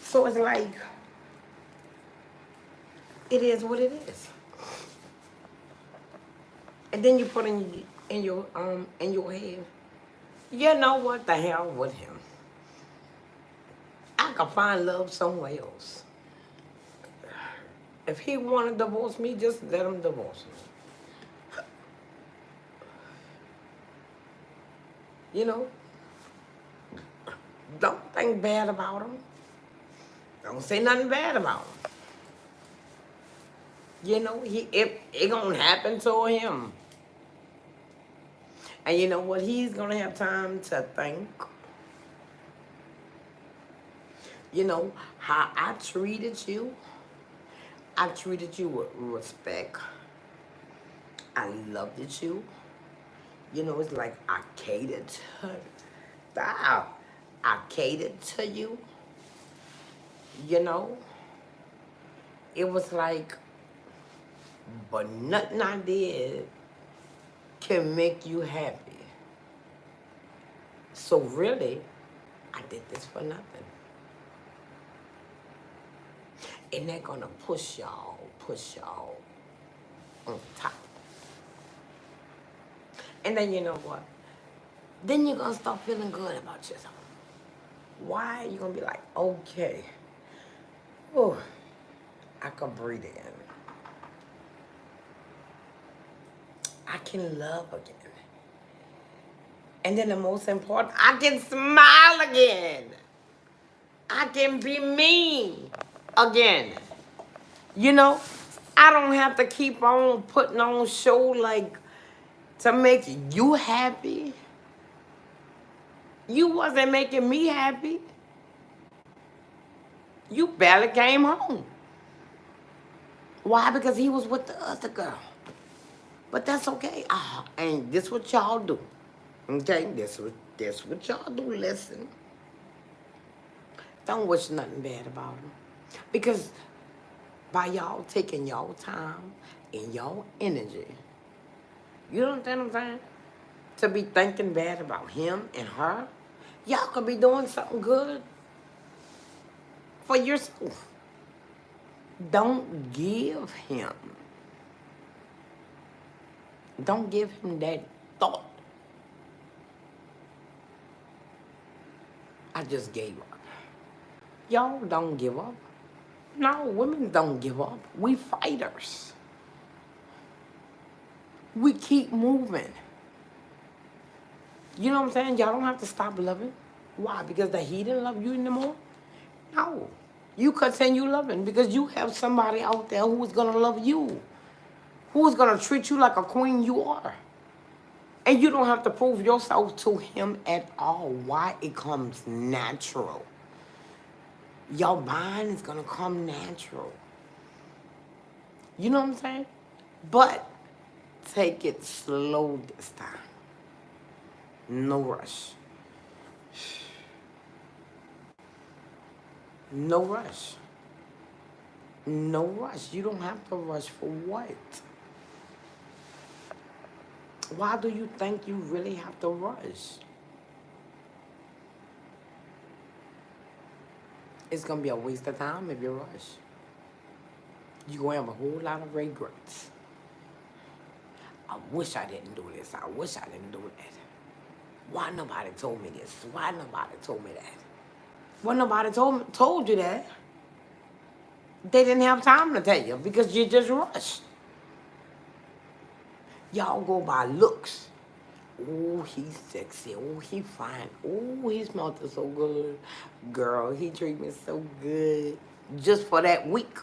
So it's like, it is what it is. And then you put in your head, you know what the hell with him? I could find love somewhere else. If he want to divorce me, just let him divorce me. You know, don't think bad about him. Don't say nothing bad about him. You know, it gonna happen to him. And you know what? He's gonna have time to think. You know, how I treated you. I treated you with respect. I loved you. You know, it's like I catered to I catered to you. You know? It was like, but nothing I did can make you happy. So really, I did this for nothing. And they're gonna push y'all on top. And then you know what? Then you're gonna start feeling good about yourself. Why? You're gonna be like, okay, oh, I can breathe in. I can love again. And then the most important, I can smile again. I can be me again. You know, I don't have to keep on putting on show like to make you happy. You wasn't making me happy. You barely came home. Why? Because he was with the other girl. But that's okay. And this what y'all do. Okay? This what y'all do. Listen. Don't wish nothing bad about him. Because by y'all taking y'all time and y'all energy, you know what I'm saying? To be thinking bad about him and her, y'all could be doing something good for yourself. Don't give him that thought. I just gave up. Y'all don't give up. No, women don't give up. We fighters. We keep moving. You know what I'm saying? Y'all don't have to stop loving. Why? Because that he didn't love you anymore? No. You continue loving because you have somebody out there who's going to love you. Who's going to treat you like a queen you are. And you don't have to prove yourself to him at all. Why? It comes natural. Your mind is going to come natural. You know what I'm saying? But take it slow this time. No rush. No rush. No rush. You don't have to rush for what? Why do you think you really have to rush? It's going to be a waste of time if you rush. You're going to have a whole lot of regrets. I wish I didn't do this. I wish I didn't do that. Why nobody told me this? Why nobody told me that? When nobody told you that, they didn't have time to tell you because you just rushed. Y'all go by looks. Oh, he's sexy. Oh, he fine. Oh, he smells so good. Girl, he treat me so good. Just for that week.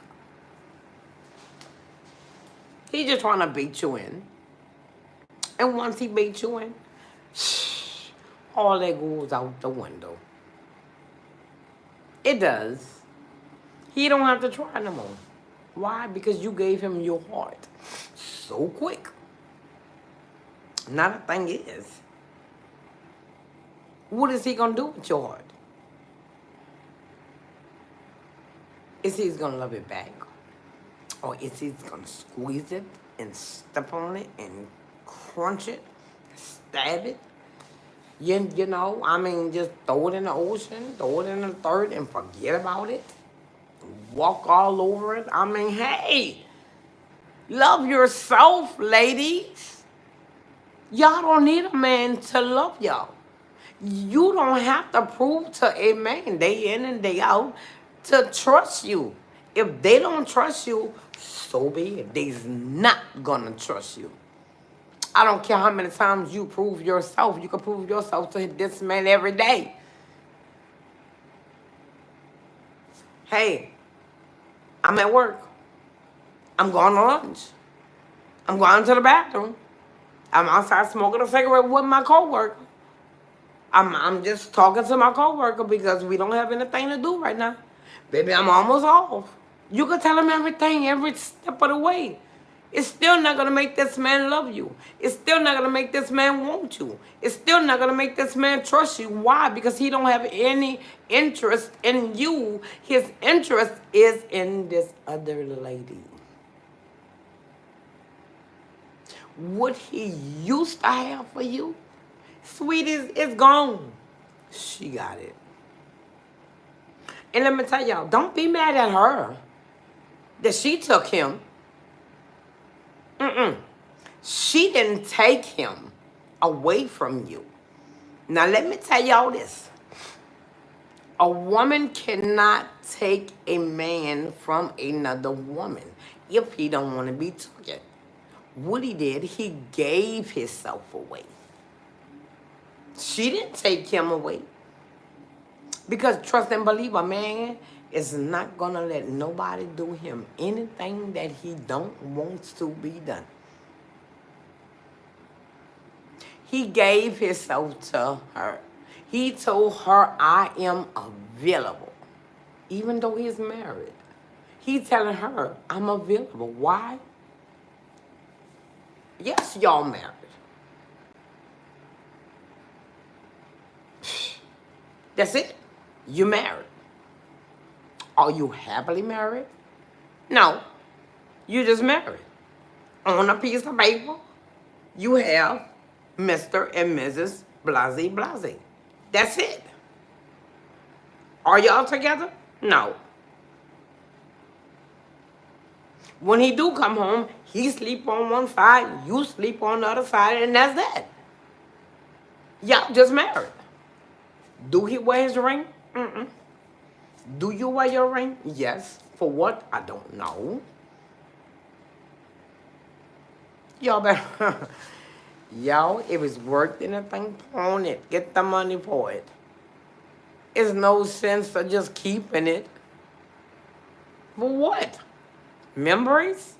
He just trying to bait you in. And once he bait you in, all that goes out the window. It does. He don't have to try no more. Why? Because you gave him your heart so quick. Now the thing is, What is he gonna do with your heart? Is he gonna love it back? Or is he gonna squeeze it and step on it and crunch it, stab it? You know, I mean, just throw it in the ocean, throw it in the dirt and forget about it. Walk all over it. I mean, hey, love yourself, ladies. Y'all don't need a man to love y'all. You don't have to prove to a man day in and day out to trust you. If they don't trust you, so be it. They's not gonna trust you. I don't care how many times you prove yourself. You can prove yourself to this man every day. Hey, I'm at work. I'm going to lunch. I'm going to the bathroom. I'm outside smoking a cigarette with my coworker. I'm just talking to my coworker because we don't have anything to do right now. Baby, I'm almost off. You can tell him everything every step of the way. It's still not going to make this man love you. It's still not going to make this man want you. It's still not going to make this man trust you. Why? Because he don't have any interest in you. His interest is in this other lady. What he used to have for you, sweetie, it's gone. She got it. And let me tell y'all, don't be mad at her that she took him. She didn't take him away from you. Now, let me tell y'all this. A woman cannot take a man from another woman if he don't want to be taken. What he did, he gave himself away. She didn't take him away. Because trust and believe, a man is not going to let nobody do him anything that he don't want to be done. He gave himself to her. He told her, I am available. Even though he's married. He's telling her, I'm available. Why? Yes, y'all married. That's it. You married. Are you happily married? No. You just married. On a piece of paper, you have Mr. and Mrs. Blasey Blasey. That's it. Are y'all together? No. When he do come home, he sleep on one side, you sleep on the other side, and that's that. Y'all just married. Do he wear his ring? Do you wear your ring? Yes. For what? I don't know. Y'all better... Y'all, if it's worth anything, pawn it. Get the money for it. It's no sense of just keeping it. For what? Memories?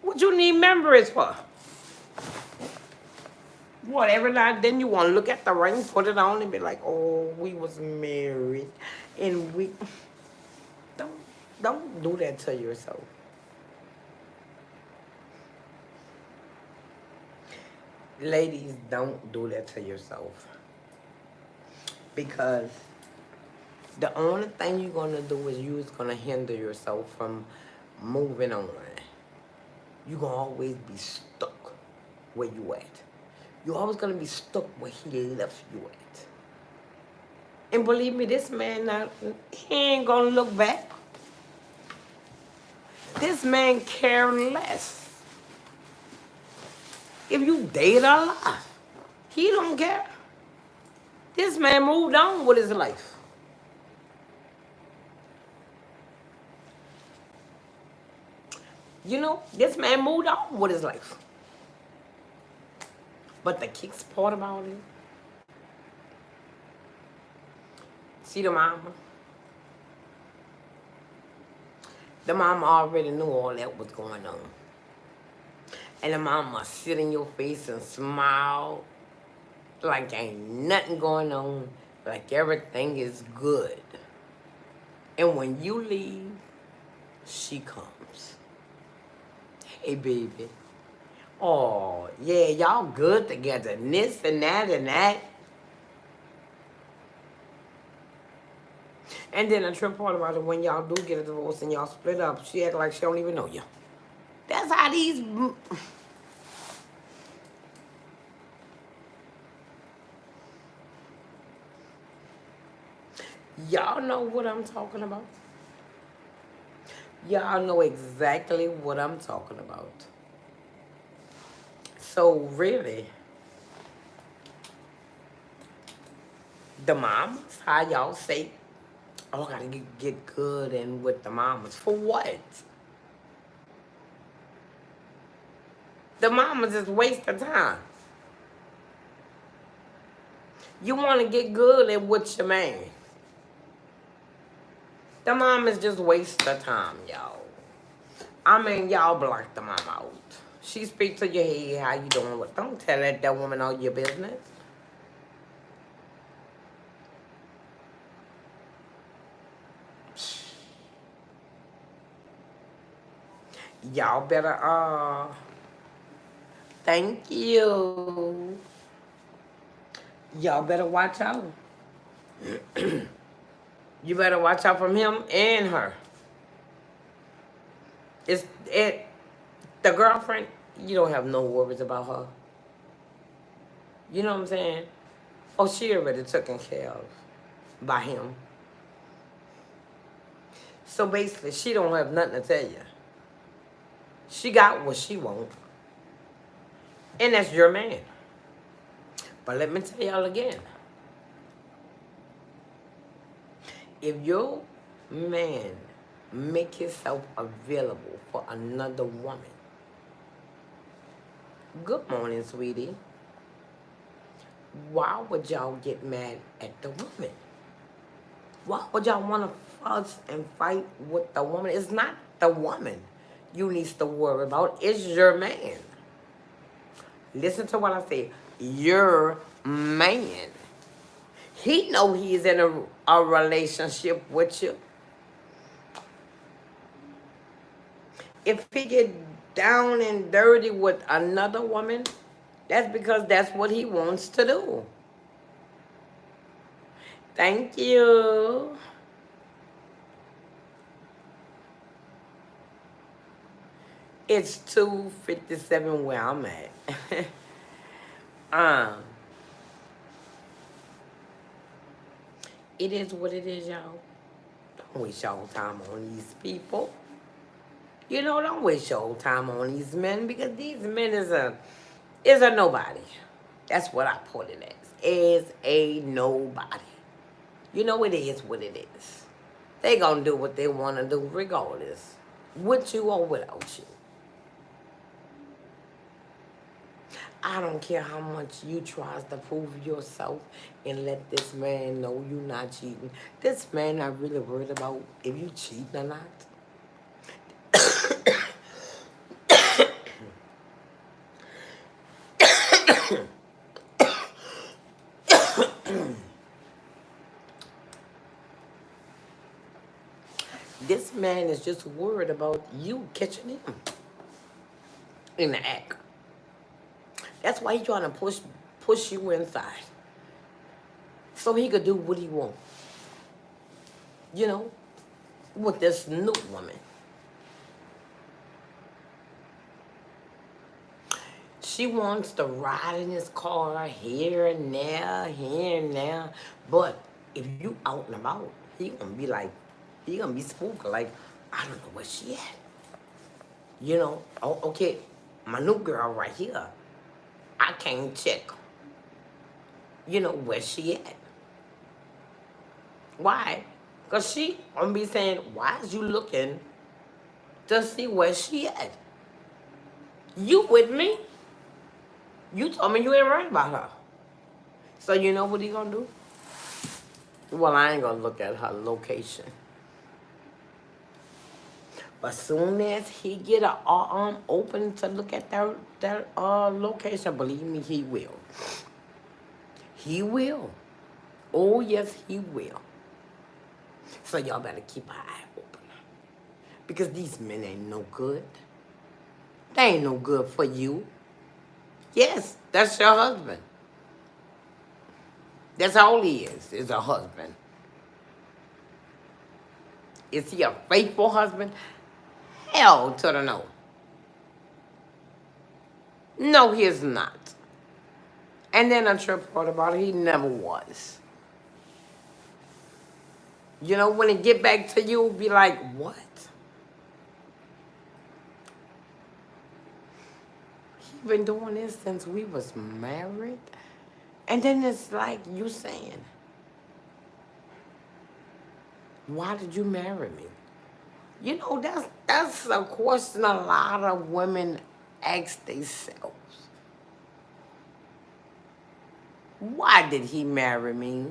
What you need memories for? What, every now and then you want to look at the ring, put it on, and be like, oh, we was married. And we... Don't do that to yourself. Ladies, don't do that to yourself. Because the only thing you're going to do is you're going to hinder yourself from moving on. You're going to always be stuck where you at. You're always going to be stuck where he left you at. And believe me, this man, he ain't going to look back. This man cares less. If you dead or alive, he don't care. This man moved on with his life. You know, this man moved on with his life. But the kicks part about it, see the mama? The mama already knew all that was going on. And the mama sit in your face and smile like ain't nothing going on, like everything is good. And when you leave, she comes. Hey, baby. Oh, yeah, y'all good together. And this and that and that. And then the trip part about it, when y'all do get a divorce and y'all split up, she act like she don't even know you. That's how these... Y'all know what I'm talking about. Y'all know exactly what I'm talking about. So really, the mamas, how y'all say, oh, I gotta get good and with the mamas. For what? The mamas is waste of time. You want to get good and with your man. The mom is just waste of time, y'all. I mean, y'all block the mom out. She speak to your head, how you doing? What? Don't tell that woman all your business. Y'all better, thank you. Y'all better watch out. You better watch out from him and her. The girlfriend, you don't have no worries about her. You know what I'm saying? Oh, she already taken care of by him. So basically, she don't have nothing to tell you. She got what she want. And that's your man. But let me tell y'all again. If your man make himself available for another woman, good morning, sweetie. Why would y'all get mad at the woman? Why would y'all want to fuss and fight with the woman? It's not the woman you need to worry about. It's your man. Listen to what I say. Your man. He know he's in a relationship with you. If he get down and dirty with another woman, that's because that's what he wants to do. Thank you. It's 2:57 where I'm at. It is what it is, y'all. Don't waste y'all time on these people. You know, don't waste your time on these men, because these men is a nobody. That's what I put it as. Is a nobody. You know, it is what it is. They gonna do what they want to do regardless. With you or without you. I don't care how much you tries to prove yourself and let this man know you're not cheating. This man not really worried about if you cheating or not. This man is just worried about you catching him in the act. That's why he's trying to push you inside. So he could do what he wants. You know, with this new woman. She wants to ride in his car here and there. But if you out and about, he gonna be spooked like, I don't know where she at. You know, oh, okay, my new girl right here, I can't check, you know, where she at. Why? Because she gonna be saying, why is you looking to see where she at? You with me? You told me you ain't right about her. So you know what he gonna do? Well, I ain't gonna look at her location. But soon as he get a arm open to look at that location, believe me, he will. He will. Oh, yes, he will. So y'all better keep an eye open. Because these men ain't no good. They ain't no good for you. Yes, that's your husband. That's all he is a husband. Is he a faithful husband? Hell to the no. No, he is not. And then the trip part about it, he never was. You know, when it get back to you, be like, what? He been doing this since we was married? And then it's like you saying, why did you marry me? You know, that's a question a lot of women ask themselves. Why did he marry me?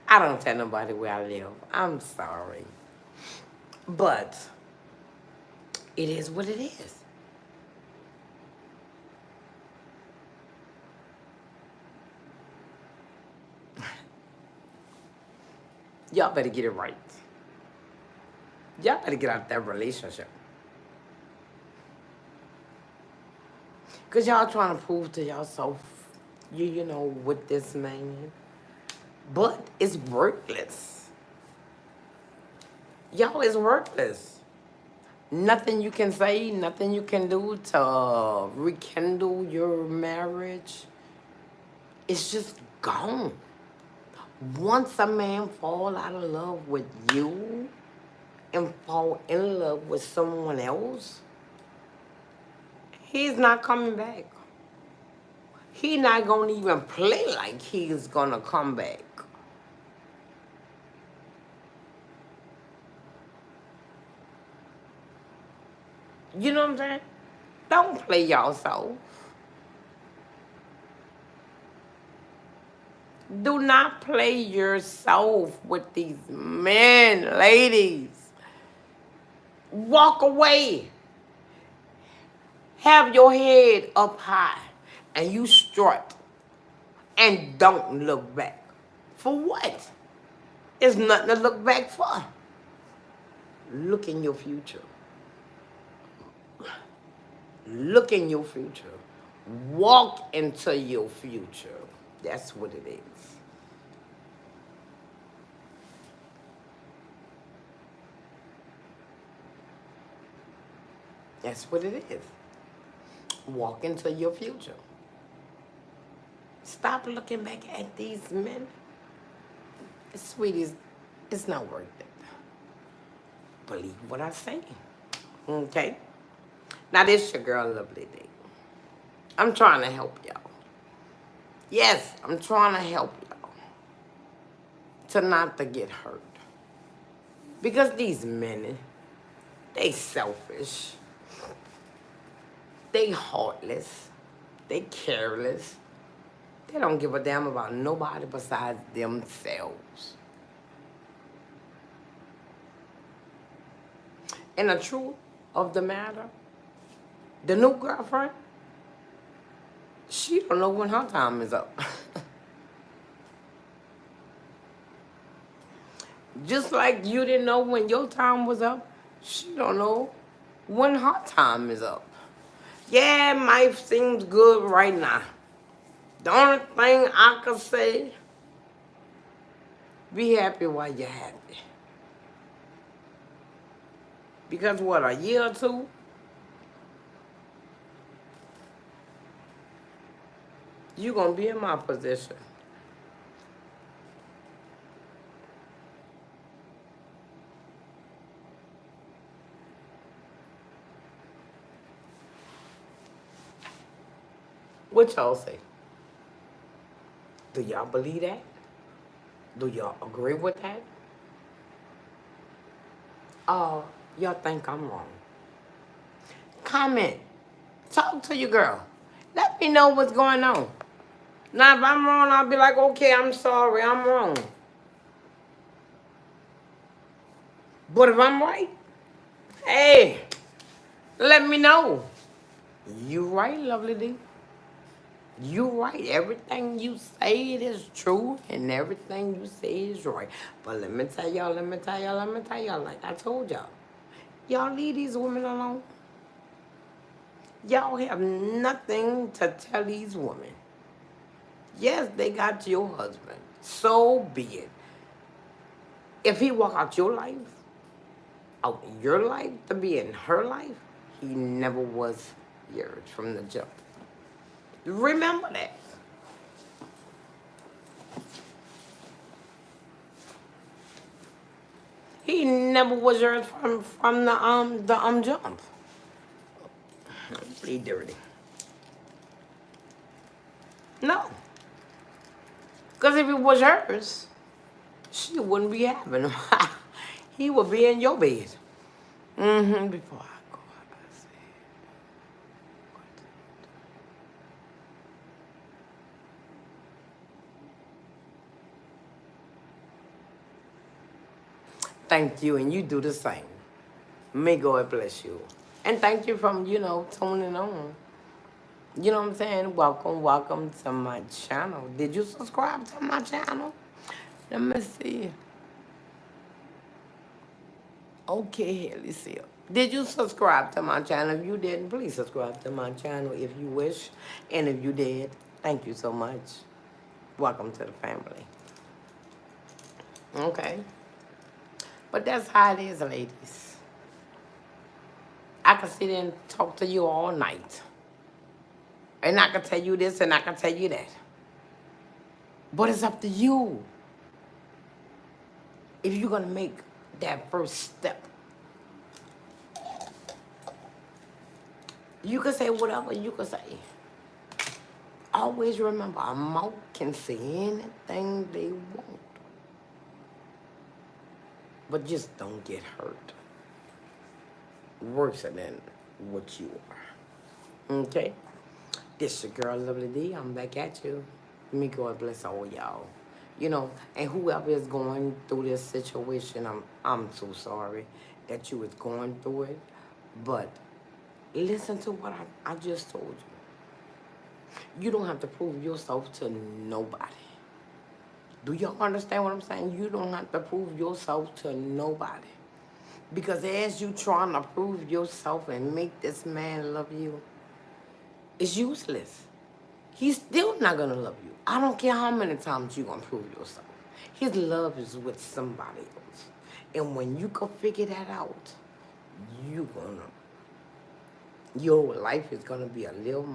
I don't tell nobody where I live. I'm sorry. But it is what it is. Y'all better get it right. Y'all better get out that relationship. Because y'all trying to prove to yourself, you know, with this man. But it's worthless. Y'all is worthless. Nothing you can say, nothing you can do to rekindle your marriage. It's just gone. Once a man fall out of love with you and fall in love with someone else, he's not coming back. He not gonna even play like he's gonna come back. You know what I'm saying? Don't play yourself. Do not play yourself with these men, ladies. Walk away. Have your head up high and you strut and don't look back. For what? There's nothing to look back for. Look in your future. Look in your future. Walk into your future. That's what it is. That's what it is. Walk into your future. Stop looking back at these men. Sweeties, it's not worth it. Believe what I say. Okay? Now this your girl Lovely D. I'm trying to help y'all. Yes, I'm trying to help y'all to not to get hurt. Because these men, they selfish. They heartless. They careless. They don't give a damn about nobody besides themselves. And the truth of the matter, the new girlfriend, she don't know when her time is up. Just like you didn't know when your time was up, she don't know when her time is up. Yeah, life seems good right now. The only thing I can say, be happy while you're happy. Because what, a year or two? You're going to be in my position. What y'all say? Do y'all believe that? Do y'all agree with that? Y'all think I'm wrong? Comment. Talk to your girl. Let me know what's going on. Now, if I'm wrong, I'll be like, okay, I'm sorry, I'm wrong. But if I'm right, hey, let me know. You right, Lovely D. You right. Everything you say is true, and everything you say is right. But let me tell y'all, like I told y'all, y'all leave these women alone. Y'all have nothing to tell these women. Yes, they got your husband. So be it. If he walk out your life, out in your life to be in her life, he never was yours from the jump. Remember that. He never was yours from the jump. Pretty dirty. No. Because if it was hers, she wouldn't be having him. He would be in your bed. Before I go, I say, thank you, and you do the same. May God bless you. And thank you from, tuning on. You know what I'm saying? Welcome to my channel. Did you subscribe to my channel? Let me see. Okay, Haley Seal. Did you subscribe to my channel? If you didn't, please subscribe to my channel if you wish. And if you did, thank you so much. Welcome to the family. Okay. But that's how it is, ladies. I can sit and talk to you all night. And I can tell you this and I can tell you that. But it's up to you. If you're going to make that first step. You can say whatever you can say. Always remember, a mouth can say anything they want. But just don't get hurt. Worse than what you are. Okay? This your girl, Lovely D. I'm back at you. May God bless all y'all. And whoever is going through this situation, I'm so sorry that you was going through it. But listen to what I just told you. You don't have to prove yourself to nobody. Do y'all understand what I'm saying? You don't have to prove yourself to nobody. Because as you trying to prove yourself and make this man love you, it's useless. He's still not going to love you. I don't care how many times you're going to prove yourself. His love is with somebody else. And when you can figure that out, your life is going to be a little